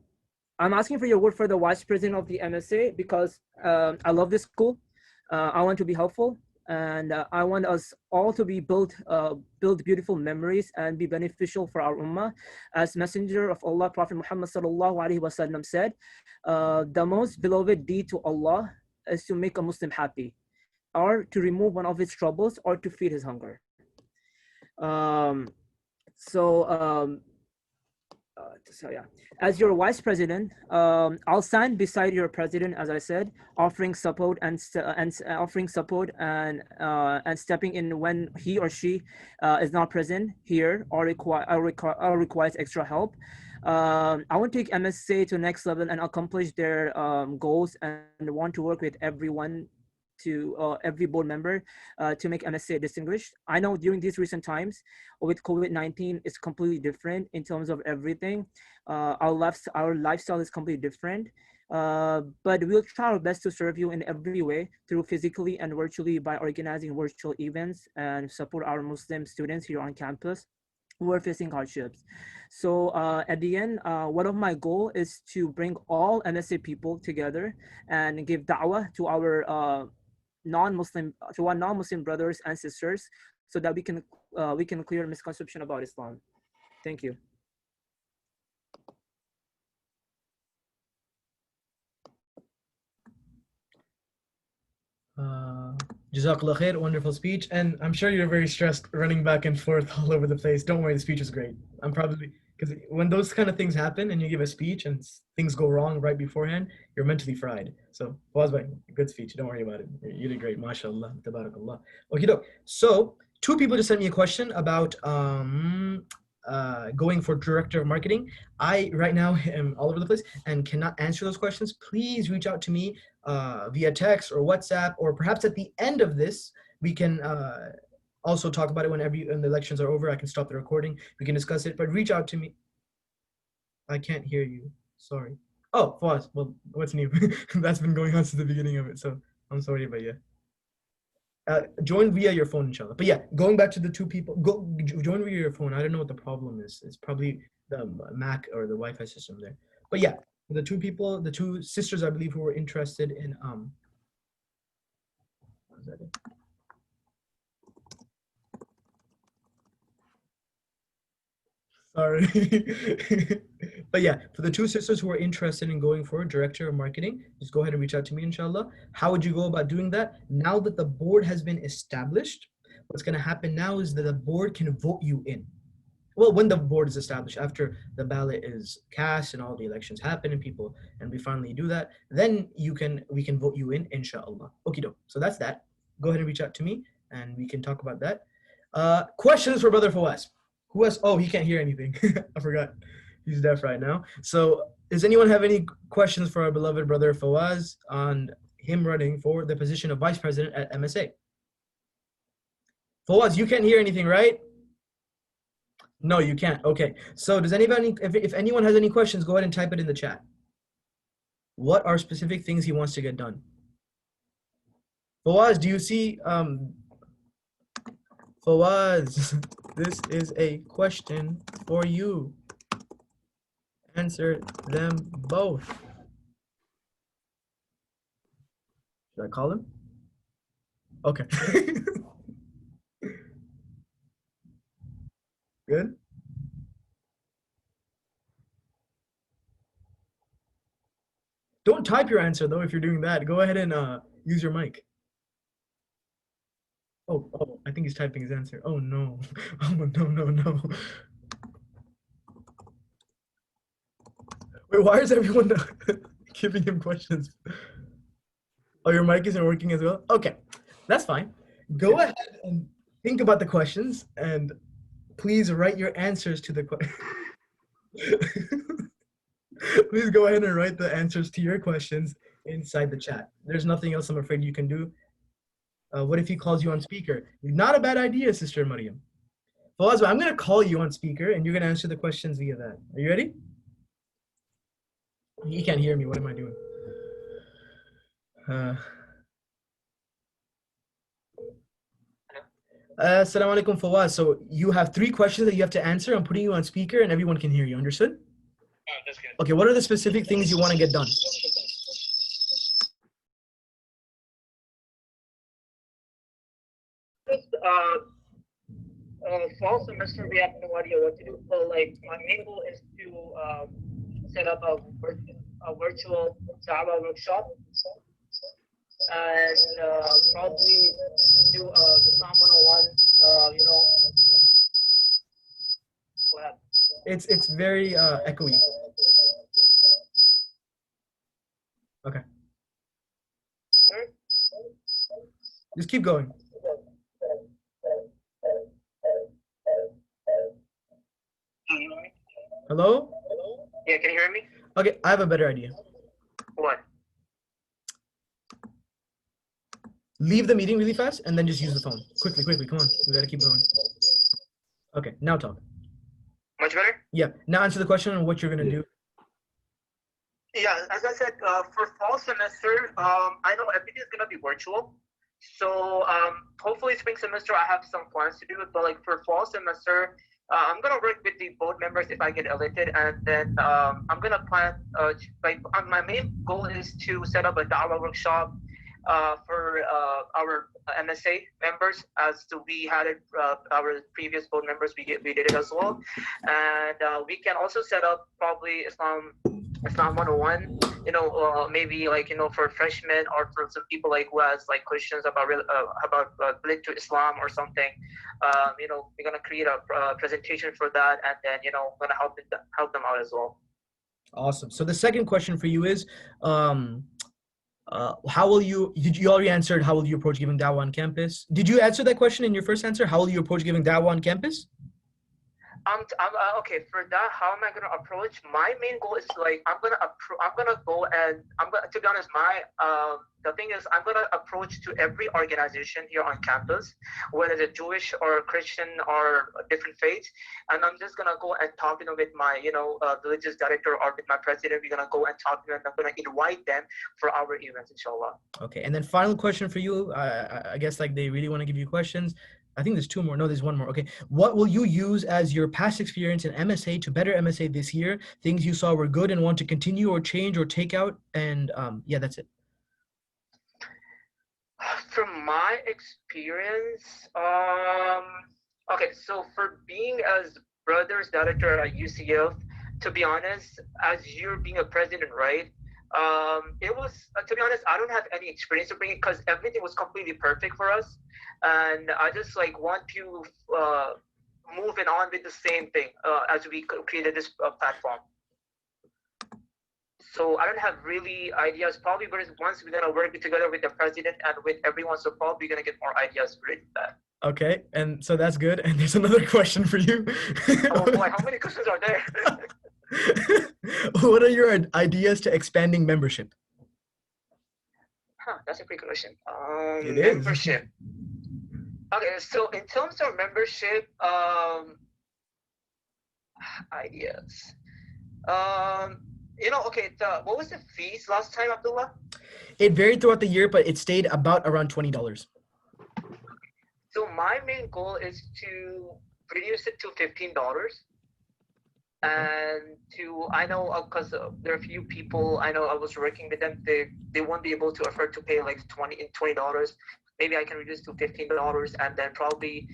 asking for your word for the vice president of the MSA because I love this school. I want to be helpful, and I want us all to build beautiful memories and be beneficial for our ummah. As Messenger of Allah, Prophet Muhammad sallallahu alaihi wasallam said, the most beloved deed to Allah is to make a Muslim happy, or to remove one of his troubles, or to feed his hunger. So yeah, as your vice president, I'll stand beside your president, as I said, offering support and stepping in when he or she is not present here or requires extra help. I want to take MSA to the next level and accomplish their goals, and want to work with everyone, to every board member to make MSA distinguished. I know during these recent times with COVID-19, it's completely different in terms of everything. Our lifestyle is completely different, but we'll try our best to serve you in every way, through physically and virtually, by organizing virtual events and support our Muslim students here on campus who are facing hardships. So at the end, one of my goal is to bring all MSA people together and give da'wah to our non-Muslim brothers and sisters, so that we can clear misconception about Islam. Thank you. Jazakallah khair, wonderful speech. And I'm sure you're very stressed running back and forth all over the place. Don't worry, the speech is great. I'm probably, because when those kind of things happen and you give a speech and things go wrong right beforehand, you're mentally fried. So, Fawaz bhai, good speech. Don't worry about it. You did great. MashaAllah. Tabarakallah. Okay, so 2 people just sent me a question about going for director of marketing. I right now am all over the place and cannot answer those questions. Please reach out to me via text or WhatsApp, or perhaps at the end of this, we can also talk about it when the elections are over. I can stop the recording. We can discuss it, but reach out to me. I can't hear you. Sorry. Oh, Fawaz, well, what's new? That's been going on since the beginning of it, so I'm sorry, but yeah. Join via your phone, inshallah. But yeah, going back to the 2 people, join via your phone. I don't know what the problem is. It's probably the Mac or the Wi-Fi system there. But yeah, the 2 people, the 2 sisters, I believe, who were interested in what was that? Sorry. But yeah, for the 2 sisters who are interested in going for director of marketing, just go ahead and reach out to me, inshallah. How would you go about doing that? Now that the board has been established, what's going to happen now is that the board can vote you in. well, when the board is established, after the ballot is cast and all the elections happen and we finally do that, then we can vote you in, inshallah. Okie doke. So that's that. Go ahead and reach out to me and we can talk about that. Questions for Brother Fawaz? Who has, oh, he can't hear anything. I forgot. He's deaf right now. So does anyone have any questions for our beloved brother Fawaz on him running for the position of vice president at MSA? Fawaz, you can't hear anything, right? No, you can't. Okay. So does anybody, if anyone has any questions, go ahead and type it in the chat. What are specific things he wants to get done? Fawaz, do you see, Fawaz, this is a question for you. Answer them both. Should I call him? Okay. Good. Don't type your answer though if you're doing that. Go ahead and use your mic. Oh, I think he's typing his answer. Oh no. Oh no. Wait, why is everyone giving him questions? Oh, your mic isn't working as well? Okay, that's fine. Go ahead and think about the questions and please write your answers to the question. Please go ahead and write the answers to your questions inside the chat. There's nothing else I'm afraid you can do. What if he calls you on speaker? Not a bad idea, Sister Mariam. Fawaz, I'm going to call you on speaker and you're going to answer the questions via that. Are you ready? He can't hear me. What am I doing? Assalamu alaikum, Fawaz. So you have 3 questions that you have to answer. I'm putting you on speaker and everyone can hear you. Understood? That's good. Okay, what are the specific things you want to get done? Fall semester, we have no idea what to do. So, like, my main goal is to set up a virtual Java workshop and probably do Islam 101, Go ahead. It's very echoey. Okay. Sir? Just keep going. Can you hear me? Hello? Yeah, can you hear me? Okay, I have a better idea. What? Leave the meeting really fast and then just use the phone. Quickly, come on. We gotta keep going. Okay, now talk. Much better? Yeah, now answer the question on what you're gonna do. Yeah, as I said, for fall semester, I know everything is gonna be virtual. So hopefully spring semester I have some plans to do, but like for fall semester, I'm gonna work with the board members if I get elected, and then I'm gonna plan. My main goal is to set up a Dawah workshop for our MSA members, as we had it. Our previous board members, we did it as well, and we can also set up probably Islam 101. Maybe for freshmen or for some people who has questions about relate to Islam or something. We're gonna create a presentation for that, and then gonna help them out as well. Awesome. So the second question for you is, how will you? Did you already answered? How will you approach giving dawah on campus? Did you answer that question in your first answer? How will you approach giving dawah on campus? Okay, for that, how am I gonna approach? My main goal is I'm gonna go and to be honest, the thing is I'm gonna approach to every organization here on campus, whether it's Jewish or Christian or different faiths, and I'm just gonna go and talk with my religious director or with my president. We're gonna go and talk to them. I'm gonna invite them for our events, inshallah. Okay, and then final question for you. I guess they really want to give you questions. I think there's 2 more. No, there's 1 more. Okay. What will you use as your past experience in MSA to better MSA this year? Things you saw were good and want to continue or change or take out? And yeah, that's it. From my experience, okay, so for being as brothers director at UCF, to be honest, as you're being a president, right? It was, to be honest, I don't have any experience to bring it because everything was completely perfect for us. And I just want to moving on with the same thing as we created this platform. So I don't have really ideas. Probably once we're gonna work together with the president and with everyone, so probably gonna get more ideas related to that. Okay, and so that's good. And there's another question for you. Oh boy, how many questions are there? What are your ideas to expanding membership? Huh, that's a great question. It is. Membership. Okay, so in terms of membership, ideas. Okay, what was the fees last time, Abdullah? It varied throughout the year, but it stayed about around $20. So my main goal is to reduce it to $15. And I know, because there are a few people, I know I was working with them, they won't be able to afford to pay like $20. Maybe I can reduce to $15 and then probably,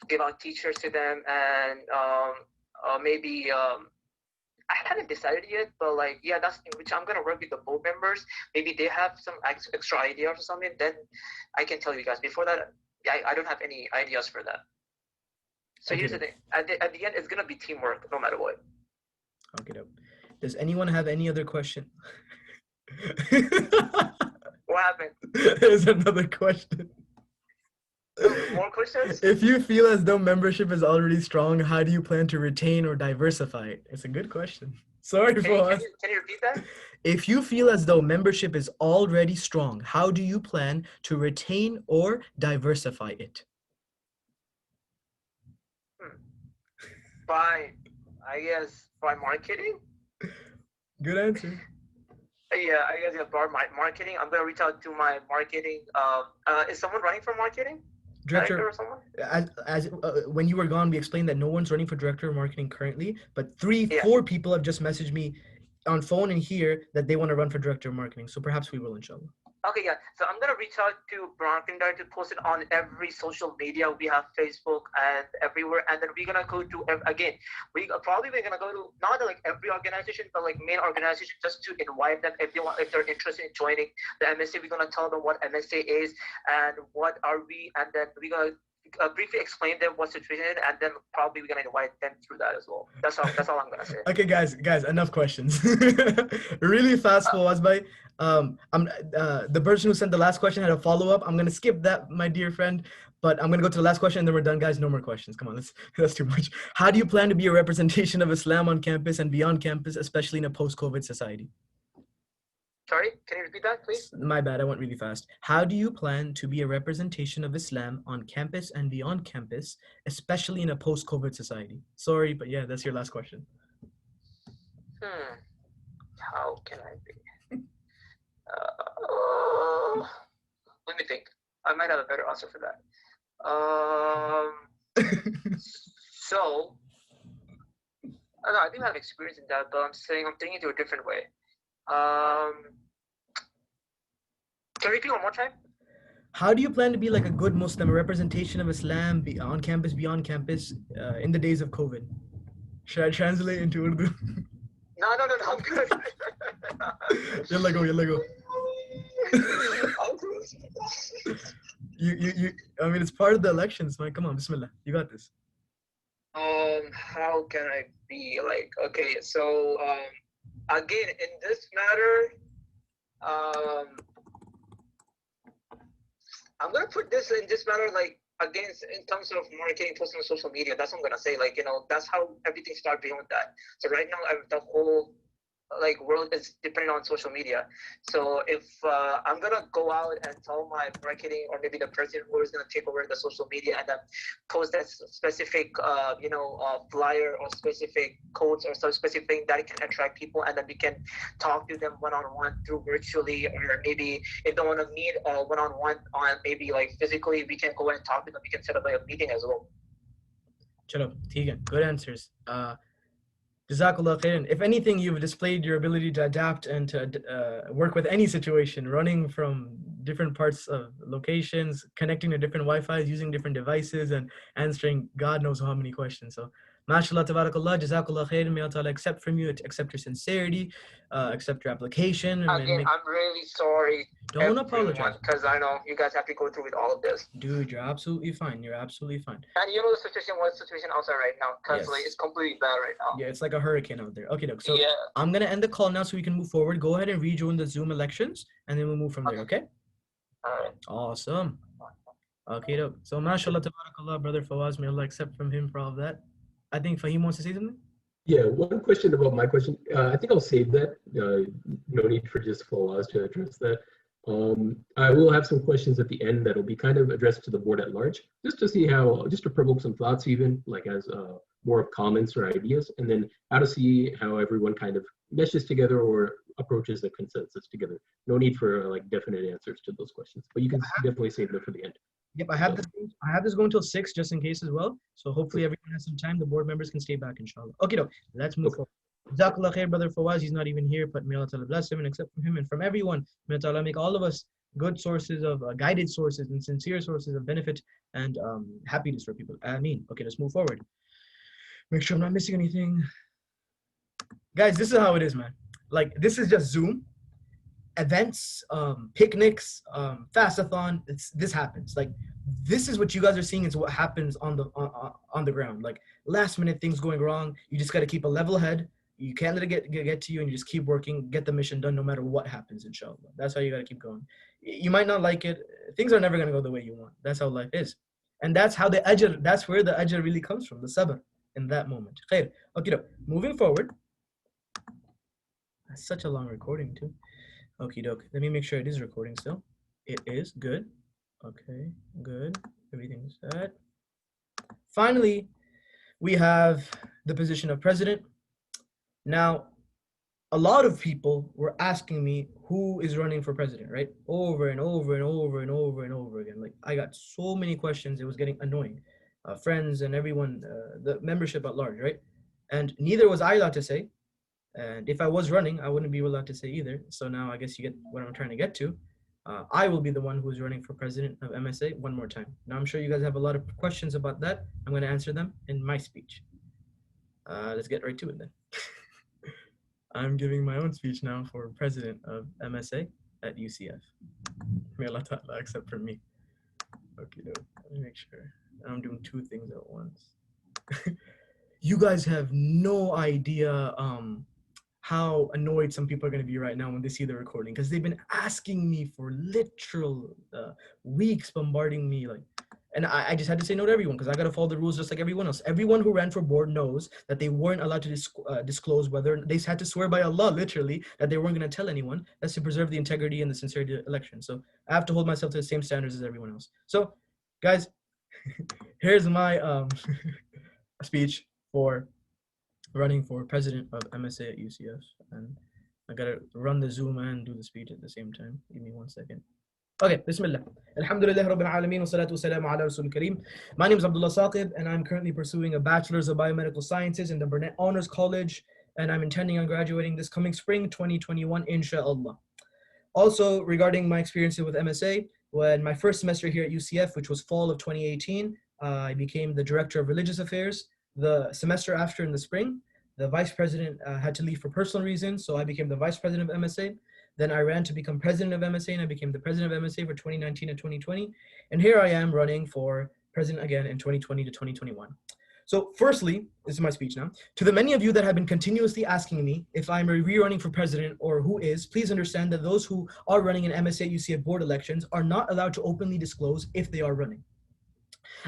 give out teachers to them and maybe, I haven't decided yet, but that's in which I'm gonna work with the board members. Maybe they have some extra ideas or something. Then I can tell you guys. Before that, I don't have any ideas for that. So here's the thing. At the end, it's gonna be teamwork, no matter what. Okay. Does anyone have any other question? What happened? There's another question. More questions? If you feel as though membership is already strong, how do you plan to retain or diversify it? It's a good question. Sorry, Can you repeat that? If you feel as though membership is already strong, how do you plan to retain or diversify it? By marketing? Good answer. Yeah, I guess by marketing. I'm gonna reach out to my marketing. Is someone running for marketing? Director or someone? When you were gone, we explained that no one's running for director of marketing currently, but 4 people have just messaged me on phone and here that they want to run for director of marketing. So perhaps we will, inshallah. Okay, yeah. So I'm gonna reach out to marketing director, post it on every social media. We have Facebook and everywhere, and then we're gonna go to again. We're gonna go to not like every organization, but like main organization, just to invite them if they're interested in joining the MSA. We're gonna tell them what MSA is and what are we, and then we're gonna briefly explain them what situation is, and then probably we're gonna invite them through that as well. That's all I'm gonna say. Okay, guys, enough questions. Really fast, Fawaz bhai. The person who sent the last question had a follow-up. I'm gonna skip that, my dear friend, but I'm gonna go to the last question and then we're done, guys. No more questions. Come on, that's too much. How do you plan to be a representation of Islam on campus and beyond campus, especially in a post-COVID society? Sorry, can you repeat that, please? My bad, I went really fast. How do you plan to be a representation of Islam on campus and beyond campus, especially in a post-COVID society? Sorry, but yeah, that's your last question. How can I be? Let me think. I might have a better answer for that. So, I do have experience in that, but I'm thinking to a different way. Can you repeat one more time? How do you plan to be like a good Muslim, a representation of Islam on campus, beyond campus, in the days of COVID? Should I translate into Urdu? No, I'm good. Yalla go. I mean, it's part of the elections, man. Come on, bismillah. You got this. How can I be like, okay, so, again, in this matter, I'm gonna put this in this matter, like, against in terms of marketing, posting on social media. That's what I'm gonna say. Like, that's how everything started beyond that. So right now, the whole world is dependent on social media. So if I'm gonna go out and tell my marketing or maybe the president who is gonna take over the social media and then post that specific flyer or specific codes or some specific thing that can attract people, and then we can talk to them one-on-one through virtually, or maybe if they want to meet one-on-one on maybe physically, we can go and talk to them. We can set up a meeting as well. Chalo, good answers. Jazakallah khairan. If anything, you've displayed your ability to adapt and to work with any situation, running from different parts of locations, connecting to different Wi-Fi's, using different devices, and answering God knows how many questions. So MashaAllah, tabarakallah, jazakallah khair. May Allah accept from you, accept your sincerity, accept your application. And Again, I'm really sorry. Don't apologize. Because I know you guys have to go through with all of this. Dude, you're absolutely fine. You're absolutely fine. And you know the situation outside right now, because Yes. it's completely bad right now. Yeah, it's like a hurricane out there. Okay, so Yeah. I'm gonna end the call now so we can move forward. Go ahead and rejoin the Zoom elections, and then we'll move from there. Okay? All right. Awesome. Okay, so mashallah, tabarakallah, brother Fawaz, may Allah accept from him for all of that. I think Fahim wants to say something. Yeah, one question about my question. I think I'll save that. No need for just Fawaz to address that. I will have some questions at the end that'll be kind of addressed to the board at large, just to see how, just to provoke some thoughts, even like as more of comments or ideas, and then how to see how everyone kind of meshes together or approaches the consensus together. No need for like definite answers to those questions, but you can definitely save them for the end. Yep, I have this going till 6 just in case as well. So hopefully everyone has some time. The board members can stay back, inshallah. Okay, let's move forward. Jazakallah khair, brother Fawaz. He's not even here, but may Allah Ta'ala bless him and accept from him and from everyone. May Allah make all of us good sources of guided sources and sincere sources of benefit and happiness for people. Ameen. Okay, let's move forward. Make sure I'm not missing anything. Guys, this is how it is, man. Like, this is just Zoom. Events, picnics, fastathon. This happens. Like, this is what you guys are seeing is what happens on the ground. Like, last minute things going wrong. You just got to keep a level head. You can't let it get to you, and you just keep working, get the mission done no matter what happens, inshallah. That's how you got to keep going. You might not like it. Things are never going to go the way you want. That's how life is. And that's how the ajr, that's where the ajr really comes from, the sabr in that moment. Khair. Okay, moving forward. That's such a long recording too. Okie doke. Let me make sure it is recording still. It is. Good. Okay, good. Everything's set. Finally, we have the position of president. Now, a lot of people were asking me who is running for president, right? Over and over and over and over and over again. Like, I got so many questions, it was getting annoying. Friends and everyone, the membership at large, right? And neither was I allowed to say. And if I was running, I wouldn't be allowed to say either. So now I guess you get what I'm trying to get to. I will be the one who's running for president of MSA one more time. Now, I'm sure you guys have a lot of questions about that. I'm going to answer them in my speech. Let's get right to it then. I'm giving my own speech now for president of MSA at UCF. May Allah Ta'ala accept from me. Okay, let me make sure. I'm doing two things at once. You guys have no idea how annoyed some people are going to be right now when they see the recording, because they've been asking me for literal weeks, bombarding me, like, and I just had to say no to everyone because I got to follow the rules just like everyone else. Everyone who ran for board knows that they weren't allowed to disclose whether they had to swear by Allah, literally, that they weren't going to tell anyone. That's to preserve the integrity and the sincerity of the election. So I have to hold myself to the same standards as everyone else. So, guys, here's my speech for running for president of MSA at UCF, and I gotta run the Zoom and do the speech at the same time. Give me 1 second. Okay, Bismillah. Alhamdulillah Rabbil Alameen wa salatu wa salamu ala Rasul Kareem. My name is Abdullah Saqib, and I'm currently pursuing a Bachelor's of Biomedical Sciences in the Burnett Honors College, and I'm intending on graduating this coming spring, 2021, inshallah. Also, regarding my experiences with MSA, when my first semester here at UCF, which was fall of 2018, I became the Director of Religious Affairs. The semester after, in the spring, the vice president had to leave for personal reasons, so I became the vice president of MSA. Then I ran to become president of MSA, and I became the president of MSA for 2019 and 2020. And here I am running for president again in 2020 to 2021. So firstly, this is my speech now. To the many of you that have been continuously asking me if I'm re-running for president or who is, please understand that those who are running in MSA UCF board elections are not allowed to openly disclose if they are running.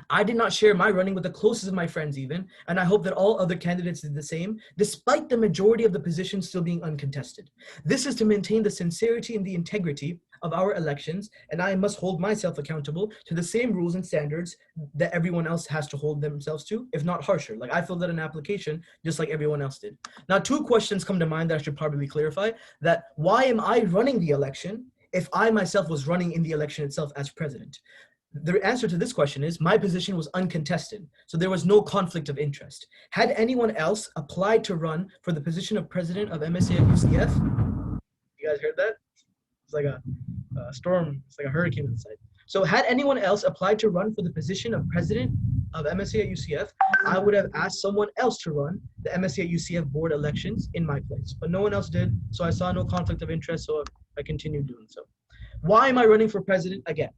I did not share my running with the closest of my friends even, and I hope that all other candidates did the same, despite the majority of the positions still being uncontested. This is to maintain the sincerity and the integrity of our elections, and I must hold myself accountable to the same rules and standards that everyone else has to hold themselves to, if not harsher. Like, I filled out an application just like everyone else did. Now, two questions come to mind that I should probably clarify. That why am I running the election if I myself was running in the election itself as president? The answer to this question is my position was uncontested, so there was no conflict of interest. Had anyone else applied to run for the position of president of MSA at UCF, you guys heard that? It's like a storm, it's like a hurricane inside. So had anyone else applied to run for the position of president of MSA at UCF, I would have asked someone else to run the MSA at UCF board elections in my place. But no one else did, so I saw no conflict of interest, so I continued doing so. Why am I running for president again?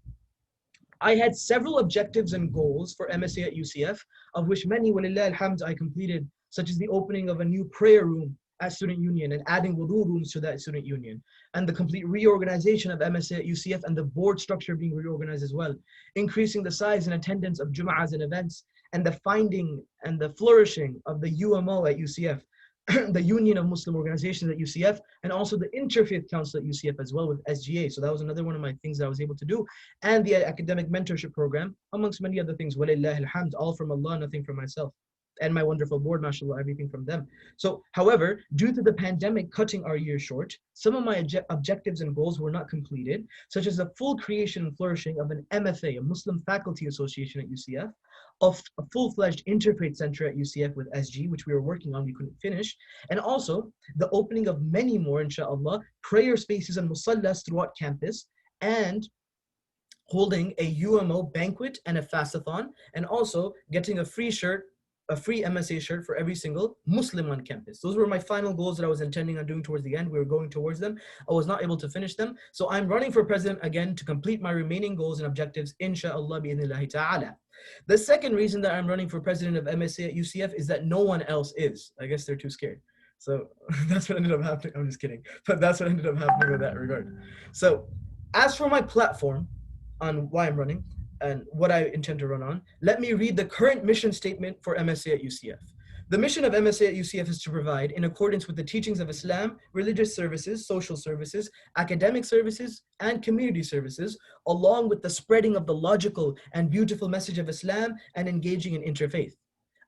I had several objectives and goals for MSA at UCF, of which many, walillah alhamd, I completed, such as the opening of a new prayer room at Student Union and adding wudu rooms to that Student Union, and the complete reorganization of MSA at UCF and the board structure being reorganized as well, increasing the size and attendance of Jum'ahs and events, and the finding and the flourishing of the UMO at UCF, the Union of Muslim Organizations at UCF, and also the Interfaith Council at UCF as well with SGA. So that was another one of my things that I was able to do. And the academic mentorship program, amongst many other things. Walillah alhamd, all from Allah, nothing from myself. And my wonderful board, mashallah, everything from them. So, however, due to the pandemic cutting our year short, some of my objectives and goals were not completed, such as the full creation and flourishing of an MFA, a Muslim Faculty Association at UCF, of a full-fledged interfaith center at UCF with SG, which we were working on, we couldn't finish, and also the opening of many more, inshallah, prayer spaces and musallas throughout campus, and holding a UMO banquet and a fastathon, and also getting a free shirt, a free MSA shirt for every single Muslim on campus. Those were my final goals that I was intending on doing towards the end. We were going towards them. I was not able to finish them. So I'm running for president again to complete my remaining goals and objectives, inshallah, bi'idhnillahi ta'ala. The second reason that I'm running for president of MSA at UCF is that no one else is. I guess they're too scared. So that's what ended up happening. I'm just kidding. But that's what ended up happening with that regard. So as for my platform on why I'm running and what I intend to run on, let me read the current mission statement for MSA at UCF. The mission of MSA at UCF is to provide, in accordance with the teachings of Islam, religious services, social services, academic services, and community services, along with the spreading of the logical and beautiful message of Islam and engaging in interfaith.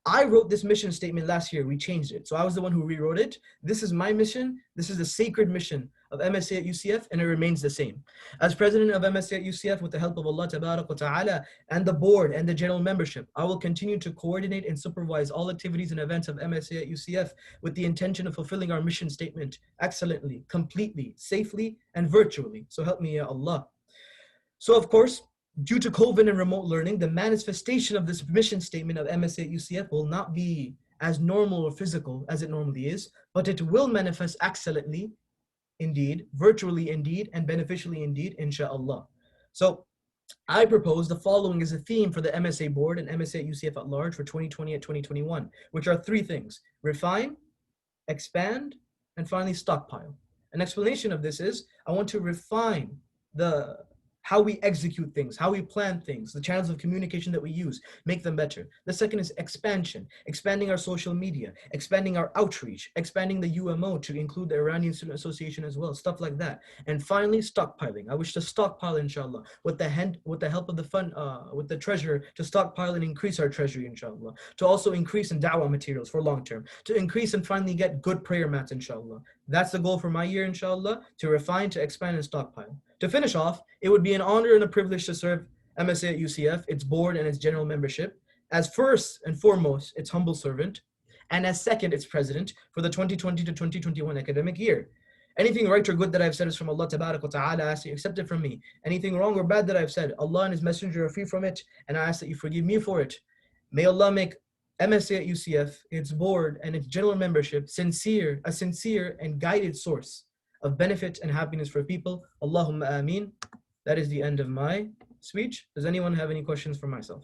I wrote this mission statement last year. We changed it. So I was the one who rewrote it. This is my mission. This is the sacred mission of MSA at UCF, and it remains the same. As president of MSA at UCF, with the help of Allah Tabarak wa Ta'ala and the board and the general membership, I will continue to coordinate and supervise all activities and events of MSA at UCF with the intention of fulfilling our mission statement excellently, completely, safely, and virtually. So help me, Ya Allah. So of course, due to COVID and remote learning, the manifestation of this mission statement of MSA at UCF will not be as normal or physical as it normally is, but it will manifest excellently indeed, virtually indeed, and beneficially indeed, inshallah. So I propose the following as a theme for the MSA board and MSA at UCF at large for 2020 and 2021, which are three things: refine, expand, and finally stockpile. An explanation of this is I want to refine how we execute things, how we plan things, the channels of communication that we use, make them better. The second is expansion, expanding our social media, expanding our outreach, expanding the UMO to include the Iranian Student Association as well, stuff like that. And finally, stockpiling. I wish to stockpile, inshallah, with the help of the fund, with the treasurer, to stockpile and increase our treasury, inshallah, to also increase in da'wah materials for long term, to increase and finally get good prayer mats, inshallah. That's the goal for my year, inshallah, to refine, to expand, and stockpile. To finish off, it would be an honor and a privilege to serve MSA at UCF, its board and its general membership, as first and foremost, its humble servant, and as second, its president for the 2020 to 2021 academic year. Anything right or good that I've said is from Allah Tabarak wa Ta'ala. I ask that you accept it from me. Anything wrong or bad that I've said, Allah and His Messenger are free from it, and I ask that you forgive me for it. May Allah make MSA at UCF, its board and its general membership, a sincere and guided source of benefit and happiness for people. Allahumma ameen. That is the end of my speech. Does anyone have any questions for myself?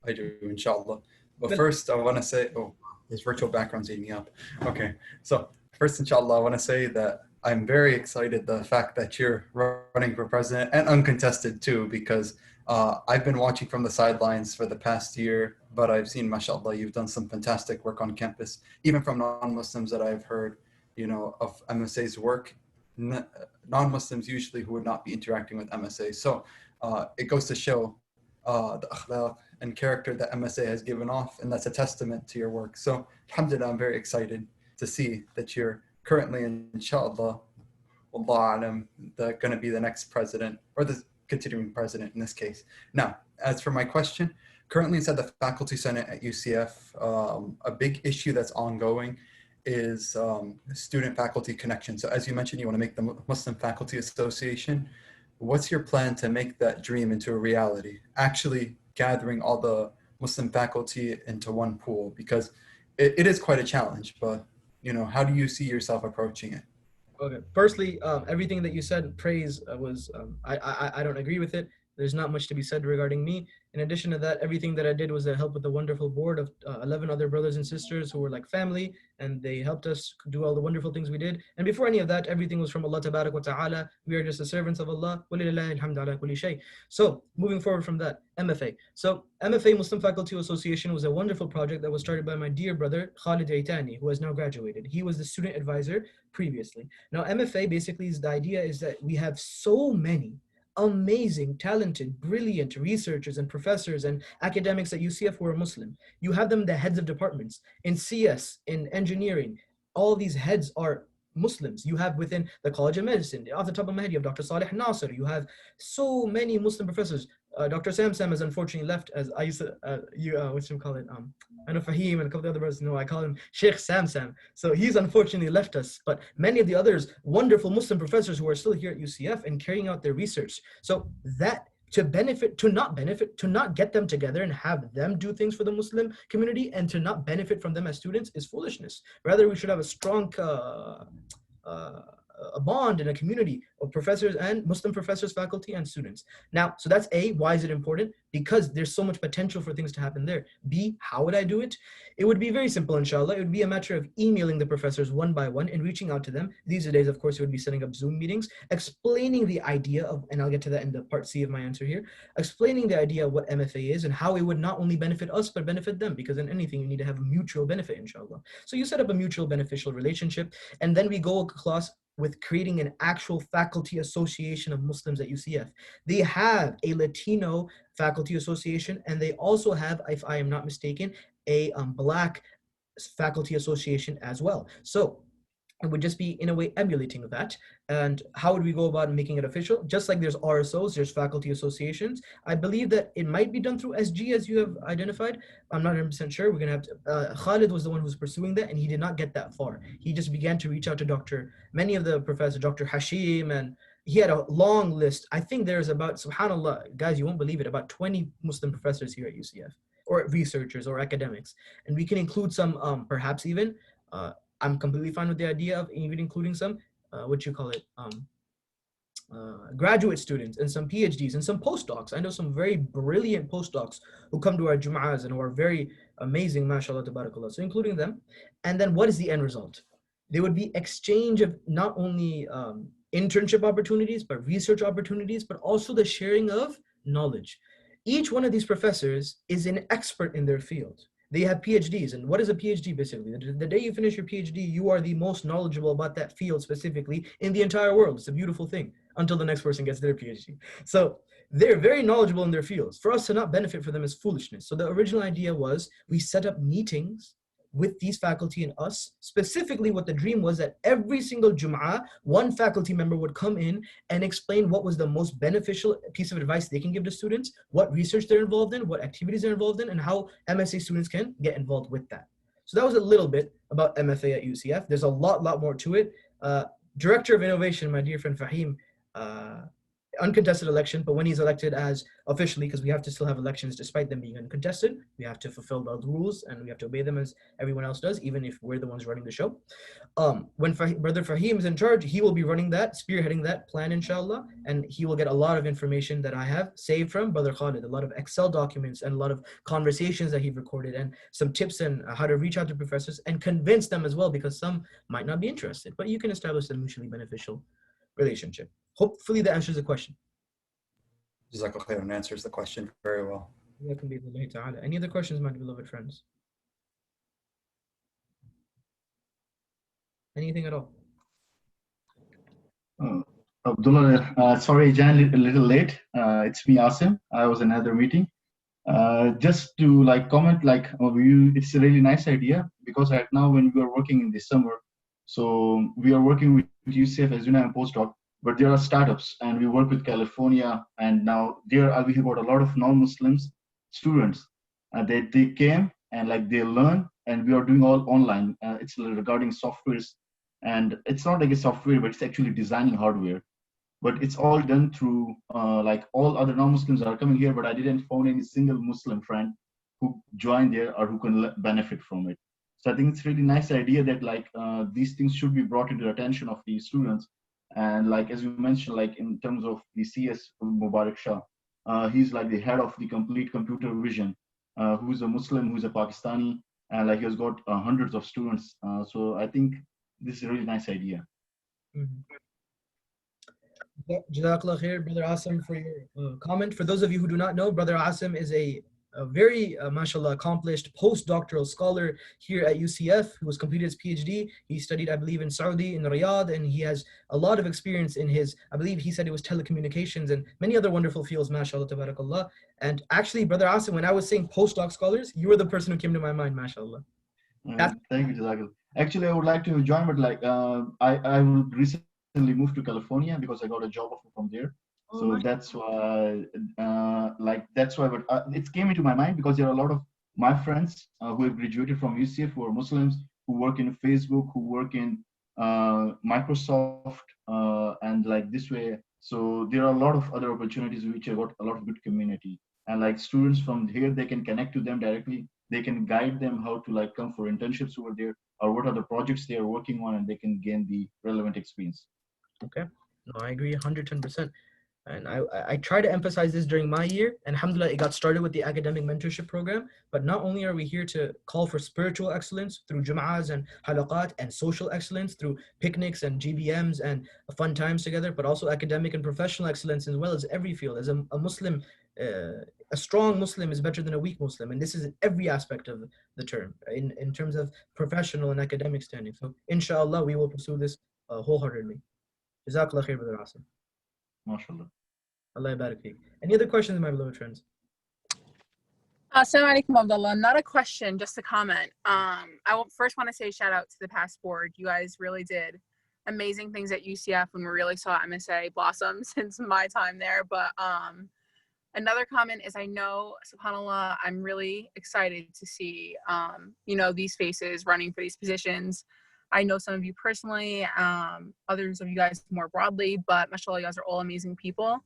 I do, inshallah. But first, I want to say, oh, this virtual background's eating me up. Okay, so first, inshallah, I want to say that I'm very excited the fact that you're running for president, and uncontested too, because I've been watching from the sidelines for the past year, but I've seen, mashallah, you've done some fantastic work on campus, even from non-Muslims that I've heard, of MSA's work. Non-Muslims usually who would not be interacting with MSA. So it goes to show the akhlaq and character that MSA has given off, and that's a testament to your work. So alhamdulillah, I'm very excited to see that you're currently, inshallah, wallahu alam, going to be the next president, or the continuing president in this case. Now, as for my question, currently inside the Faculty Senate at UCF, a big issue that's ongoing is student-faculty connection. So as you mentioned, you want to make the Muslim Faculty Association. What's your plan to make that dream into a reality? Actually gathering all the Muslim faculty into one pool? Because it is quite a challenge, but how do you see yourself approaching it? Okay. Firstly, everything that you said, praise was I don't agree with it. There's not much to be said regarding me. In addition to that, everything that I did was to help with the wonderful board of 11 other brothers and sisters who were like family, and they helped us do all the wonderful things we did. And before any of that, everything was from Allah Tabarak wa Ta'ala. We are just the servants of Allah. Walillahi alhamdu ala kulli shay. So moving forward from that, MFA. So MFA Muslim Faculty Association was a wonderful project that was started by my dear brother Khalid Aitani, who has now graduated. He was the student advisor previously. Now MFA basically is the idea is that we have so many amazing, talented, brilliant researchers and professors and academics at UCF who are Muslim. You have them the heads of departments in CS, in engineering. All these heads are Muslims. You have within the College of Medicine, off the top of my head, you have Dr. Salih Nasser. You have so many Muslim professors. Dr. Sam has unfortunately left, as I used to, what you call it? I know Fahim and a couple of the other brothers know I call him Sheikh Sam. So he's unfortunately left us, but many of the others, wonderful Muslim professors who are still here at UCF and carrying out their research. So that to not get them together and have them do things for the Muslim community and to not benefit from them as students is foolishness. Rather, we should have a strong a bond in a community of professors and Muslim professors, faculty, and students. Now, so that's A, why is it important? Because there's so much potential for things to happen there. B, how would I do it? It would be very simple, inshallah. It would be a matter of emailing the professors one by one and reaching out to them. These days, of course, it would be setting up Zoom meetings, explaining the idea of, and I'll get to that in the part C of my answer here, explaining the idea of what MFA is and how it would not only benefit us, but benefit them, because in anything, you need to have a mutual benefit, inshallah. So you set up a mutual beneficial relationship, and then we go across with creating an actual faculty association of Muslims at UCF. They have a Latino faculty association, and they also have, if I am not mistaken, a Black faculty association as well. So it would just be in a way emulating that. And how would we go about making it official? Just like there's RSOs, there's faculty associations. I believe that it might be done through SG, as you have identified. I'm not 100% sure. We're gonna have to, Khalid was the one who was pursuing that, and he did not get that far. He just began to reach out to many of the professors, Dr. Hashim, and he had a long list. I think there's about, subhanAllah, guys, you won't believe it, about 20 Muslim professors here at UCF, or researchers or academics. And we can include some, perhaps even, I'm completely fine with the idea of even including some, graduate students and some PhDs and some postdocs. I know some very brilliant postdocs who come to our Jum'ahs and who are very amazing, mashallah, tabarakallah. So including them. And then what is the end result? There would be exchange of not only internship opportunities, but research opportunities, but also the sharing of knowledge. Each one of these professors is an expert in their field. They have PhDs. And what is a PhD basically? The day you finish your PhD, you are the most knowledgeable about that field specifically in the entire world. It's a beautiful thing until the next person gets their PhD. So they're very knowledgeable in their fields. For us to not benefit from them is foolishness. So the original idea was we set up meetings with these faculty and us. Specifically, what the dream was that every single Jum'ah, one faculty member would come in and explain what was the most beneficial piece of advice they can give to students, what research they're involved in, what activities they're involved in, and how MSA students can get involved with that. So that was a little bit about MFA at UCF. There's a lot more to it. Director of Innovation, my dear friend Fahim, uncontested election, but when he's elected as officially, because we have to still have elections despite them being uncontested, we have to fulfill the rules and we have to obey them as everyone else does, even if we're the ones running the show. When Brother Fahim is in charge, he will be running that, spearheading that plan, inshallah, and he will get a lot of information that I have saved from Brother Khalid, a lot of Excel documents and a lot of conversations that he recorded and some tips on how to reach out to professors and convince them as well, because some might not be interested, but you can establish a mutually beneficial relationship. Hopefully that answers the question. Jazakallah khairan, answers the question very well. Any other questions, my beloved friends? Anything at all? Abdullah, sorry, Jan, a little late. It's me, Asim. I was in another meeting. Just to comment, it's a really nice idea, because right now when we are working in the summer, so we are working with UCF, as you know, I'm a postdoc, but there are startups, and we work with California, and now there we have got a lot of non-Muslims students. They came and they learn, and we are doing all online. It's regarding softwares, and it's not like a software, but it's actually designing hardware. But it's all done through all other non-Muslims are coming here, but I didn't find any single Muslim friend who join there or who can benefit from it. So I think it's really nice idea that like these things should be brought into the attention of the students. And like as you mentioned, like in terms of the CS Mubarak Shah, he's like the head of the complete computer vision, who's a Muslim, who's a Pakistani, and like he has got hundreds of students. So I think this is a really nice idea. Jazakallah khair, Brother Asim, for your comment. For those of you who do not know, Brother Asim is a very, mashallah, accomplished postdoctoral scholar here at UCF who has completed his PhD. He studied, I believe, in Saudi, in Riyadh, and he has a lot of experience in his, I believe he said it was telecommunications and many other wonderful fields, mashallah, tabarakallah. And actually, Brother Asim, when I was saying postdoc scholars, you were the person who came to my mind, mashallah. Thank you, Jazakallah. Actually, I would like to join, but like I recently moved to California because I got a job offer from there. So that's why, but it came into my mind because there are a lot of my friends who have graduated from UCF who are Muslims, who work in Facebook, who work in Microsoft, and like this way. So there are a lot of other opportunities which have got a lot of good community. And like students from here, they can connect to them directly. They can guide them how to like come for internships over there or what are the projects they are working on, and they can gain the relevant experience. Okay, no, I agree 110%. And I try to emphasize this during my year, and alhamdulillah, it got started with the academic mentorship program. But not only are we here to call for spiritual excellence through jum'ahs and halaqat, and social excellence through picnics and GBMs and fun times together, but also academic and professional excellence as well as every field. As a Muslim, a strong Muslim is better than a weak Muslim, and this is in every aspect of the term, in terms of professional and academic standing. So inshallah, we will pursue this wholeheartedly. Jazakallah khair, Brother Asim. MashaAllah. Allah yabarak feek. Any other questions, my beloved friends? Assalamu alaikum, Abdullah. Not a question, just a comment. I first want to say shout out to the past board. You guys really did amazing things at UCF, and we really saw MSA blossom since my time there. But another comment is, I know, subhanAllah, I'm really excited to see, these faces running for these positions. I know some of you personally, others of you guys more broadly, but mashallah, you guys are all amazing people.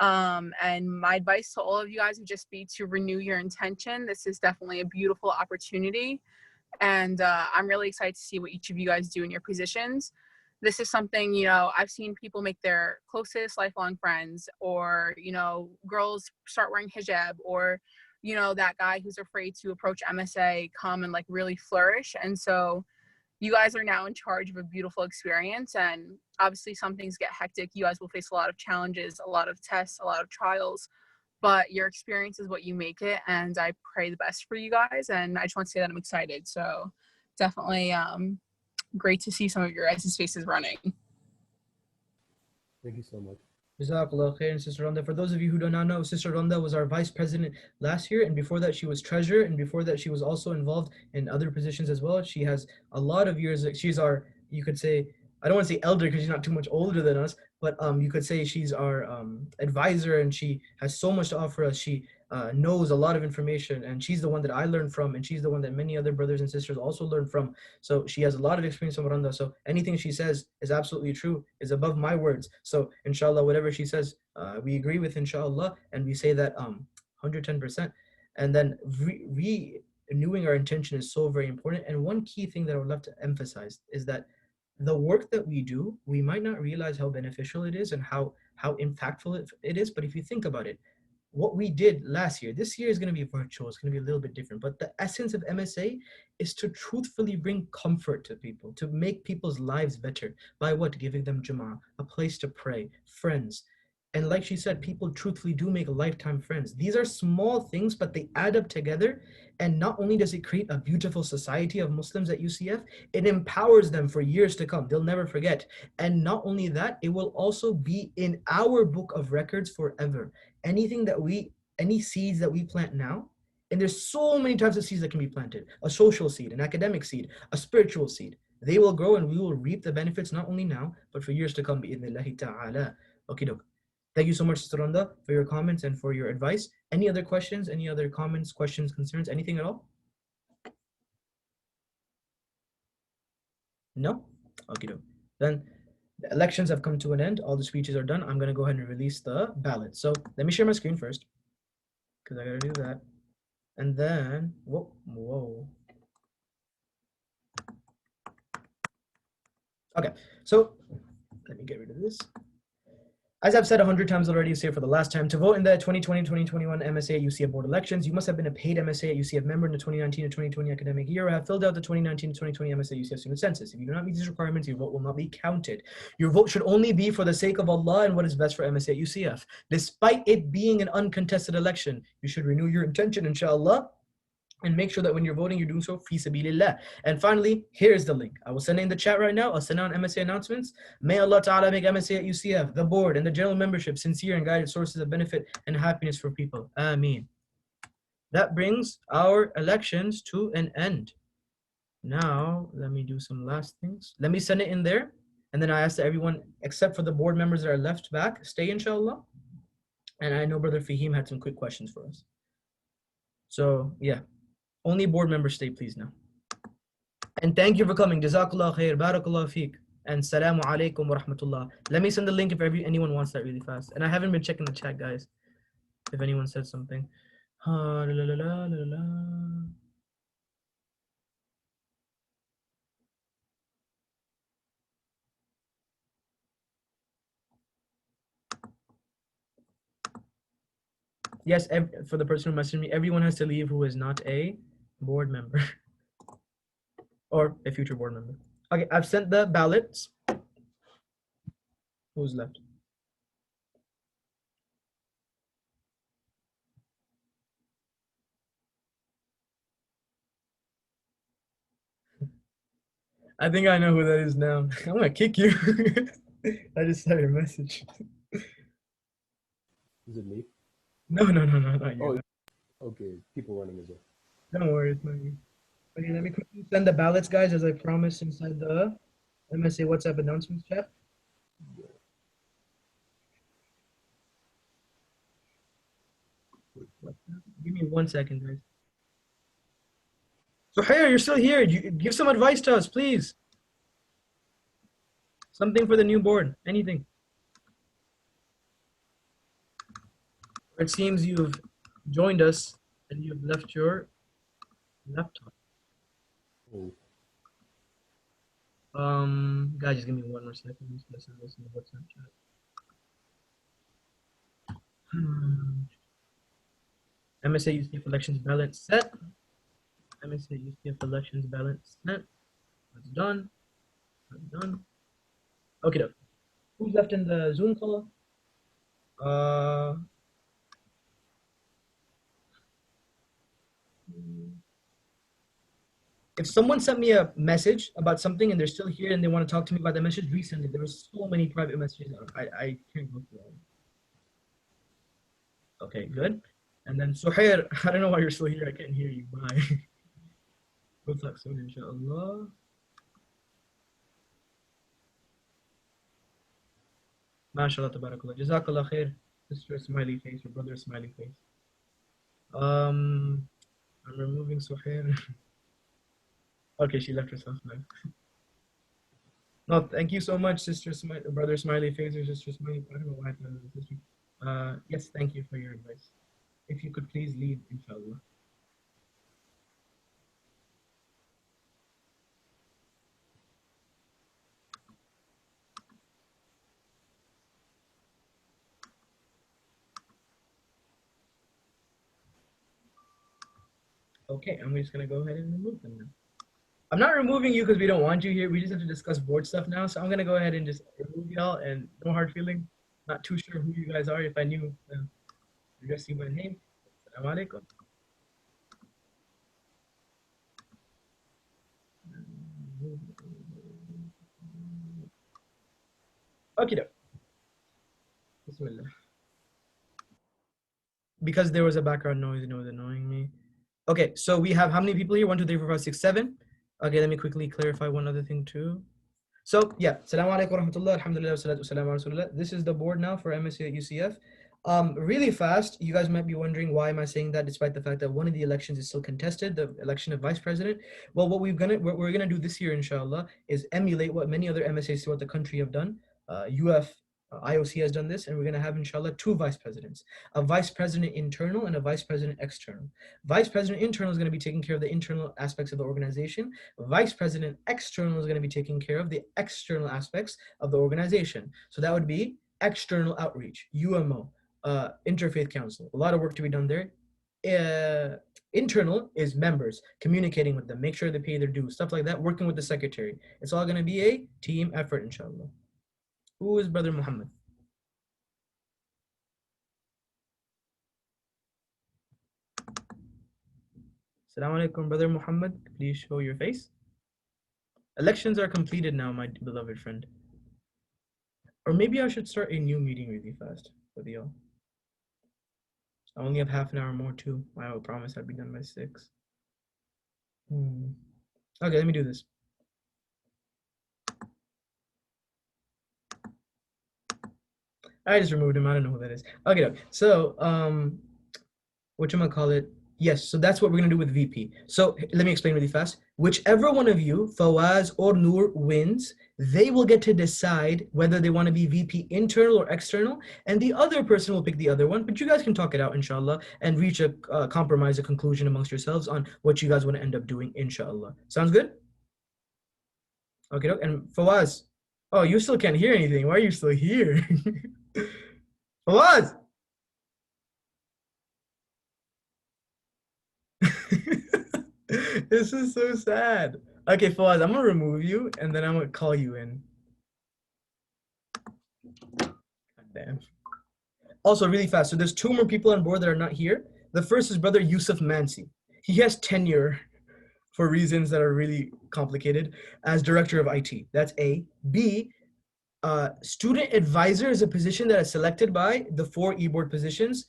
And my advice to all of you guys would just be to renew your intention. This is definitely a beautiful opportunity. And I'm really excited to see what each of you guys do in your positions. This is something, I've seen people make their closest lifelong friends, or, girls start wearing hijab, or, that guy who's afraid to approach MSA come and like really flourish. And so you guys are now in charge of a beautiful experience, and obviously some things get hectic. You guys will face a lot of challenges, a lot of tests, a lot of trials, but your experience is what you make it, and I pray the best for you guys. And I just want to say that I'm excited. So definitely great to see some of your guys' faces running. Thank you so much. Jazakallah khair, Sister Rhonda. For those of you who do not know, Sister Rhonda was our vice president last year, and before that she was treasurer, and before that she was also involved in other positions as well. She has a lot of years. She's our, you could say, I don't want to say elder because she's not too much older than us, but you could say she's our advisor, and she has so much to offer us. She knows a lot of information, and she's the one that I learned from, and she's the one that many other brothers and sisters also learn from. So she has a lot of experience on Randa. So anything she says is absolutely true, is above my words. So inshallah, whatever she says, we agree with, inshallah, and we say that 110%. And then renewing our intention is so very important. And one key thing that I would love to emphasize is that the work that we do, we might not realize how beneficial it is and how impactful it is. But if you think about it, what we did last year, this year is going to be virtual, it's going to be a little bit different, but the essence of MSA is to truthfully bring comfort to people, to make people's lives better. By what? Giving them Jummah, a place to pray, friends. And like she said, people truthfully do make lifetime friends. These are small things, but they add up together. And not only does it create a beautiful society of Muslims at UCF, it empowers them for years to come. They'll never forget. And not only that, it will also be in our book of records forever. Any seeds that we plant now, and there's so many types of seeds that can be planted: a social seed, an academic seed, a spiritual seed. They will grow, and we will reap the benefits not only now, but for years to come. Bi'idhnillahi ta'ala. Okay, doke. Thank you so much, Sister Rhonda, for your comments and for your advice. Any other questions, any other comments, questions, concerns, anything at all? No? Okay, doke. Then the elections have come to an end. All the speeches are done. I'm going to go ahead and release the ballot. So let me share my screen first, because I got to do that. And then, whoa. Okay, so let me get rid of this. As I've said 100 times already, say for the last time, to vote in the 2020-2021 MSA at UCF Board Elections, you must have been a paid MSA at UCF member in the 2019 to 2020 academic year or have filled out the 2019 to 2020 MSA UCF student census. If you do not meet these requirements, your vote will not be counted. Your vote should only be for the sake of Allah and what is best for MSA at UCF. Despite it being an uncontested election, you should renew your intention, inshallah, and make sure that when you're voting, you're doing so fi sabilillah. And finally, here's the link. I will send it in the chat right now. I'll send out MSA announcements. May Allah Ta'ala make MSA at UCF, the board, and the general membership sincere and guided sources of benefit and happiness for people. Ameen. That brings our elections to an end. Now, let me do some last things. Let me send it in there. And then I ask that everyone, except for the board members that are left back, stay, inshallah. And I know Brother Fahim had some quick questions for us. So, yeah. Only board members stay, please, now. And thank you for coming. Jazakallah khair. Barakallah feek. And salamu alaikum wa rahmatullah. Let me send the link if anyone wants that really fast. And I haven't been checking the chat, guys. If anyone said something. Yes, for the person who messaged me, everyone has to leave who is not a board member or a future board member. Okay, I've sent the ballots. Who's left? I think I know who that is now. I'm gonna kick you. I just saw your message. Is it me? No, not you. Oh, okay. People running as well. Don't worry, it's not you. Okay, let me quickly send the ballots, guys, as I promised inside the MSA WhatsApp announcements chat. Give me 1 second, guys. Suhair, you're still here. Give some advice to us, please. Something for the new board. Anything. It seems you've joined us and you've left your laptop. Oh. Guys, just give me 1 more second. I'm just gonna send this in the WhatsApp chat. MSA UCF elections balance set. MSA UCF elections balance set. That's done. That's done. Okay, who's left in the Zoom call? If someone sent me a message about something and they're still here and they want to talk to me about the message, resend it. There were so many private messages. I can't go through them. Okay, good. And then Suhair, I don't know why you're still here. I can't hear you. Bye. Good luck soon, inshallah. MashaAllah, tabarakallah. Jazakallah khair. Sister smiley face or brother smiley face. I'm removing Suhair. Okay, she left herself now. No, thank you so much, brother smiley face or sister smiley. I don't know why I thought it was sister. Yes, thank you for your advice. If you could please leave, inshallah. Okay, I'm just gonna go ahead and remove them now. I'm not removing you because we don't want you here. We just have to discuss board stuff now. So I'm gonna go ahead and just remove y'all and no hard feeling. Not too sure who you guys are. If I knew, address you by name. Assalamu alaikum. Okay, Bismillah. Because there was a background noise and it was annoying me. Okay, so we have how many people here? 1, 2, 3, 4, 5, 6, 7. Okay, let me quickly clarify one other thing too. So yeah, Assalamu alaikum wa rahmatullah, alhamdulillah, wa salatu wassalamu ala rasulillah. This is the board now for MSA at UCF. Really fast, you guys might be wondering why am I saying that despite the fact that one of the elections is still contested, the election of vice president. Well, what we're gonna do this year, inshallah, is emulate what many other MSAs throughout the country have done. UF IOC has done this, and we're going to have, inshallah, 2 vice presidents, a vice president internal and a vice president external. Vice president internal is going to be taking care of the internal aspects of the organization. Vice president external is going to be taking care of the external aspects of the organization. So that would be external outreach, UMO, interfaith council. A lot of work to be done there. Internal is members, communicating with them, make sure they pay their dues, stuff like that, working with the secretary. It's all going to be a team effort, inshallah. Who is Brother Muhammad? Assalamu alaikum, Brother Muhammad. Please show your face. Elections are completed now, my beloved friend. Or maybe I should start a new meeting really fast with y'all. I only have half an hour more too. I will promise I'd be done by 6. Okay, let me do this. I just removed him. I don't know who that is. Okay, so whatchamacallit? Yes, so that's what we're gonna do with VP. So let me explain really fast. Whichever one of you, Fawaz or Noor, wins, they will get to decide whether they want to be VP internal or external, and the other person will pick the other one. But you guys can talk it out, inshallah, and reach a compromise, a conclusion amongst yourselves on what you guys want to end up doing, inshallah. Sounds good? Okay, and Fawaz, oh, you still can't hear anything. Why are you still here? Fawaz! This is so sad. Okay, Fawaz, I'm gonna remove you and then I'm gonna call you in. God damn. Also, really fast. So there's 2 more people on board that are not here. The first is Brother Yusuf Mansi. He has tenure for reasons that are really complicated as director of IT. That's A. B. Student advisor is a position that is selected by the 4 e-board positions,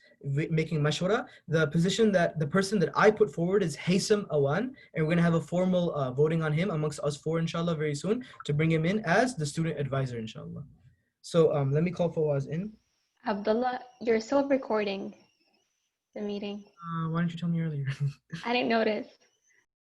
making mashwara. The person that I put forward is Haysam Awan, and we're gonna have a formal voting on him amongst us 4, inshallah, very soon to bring him in as the student advisor, inshallah. So let me call Fawaz in. Abdullah, you're still recording the meeting. Why didn't you tell me earlier? I didn't notice.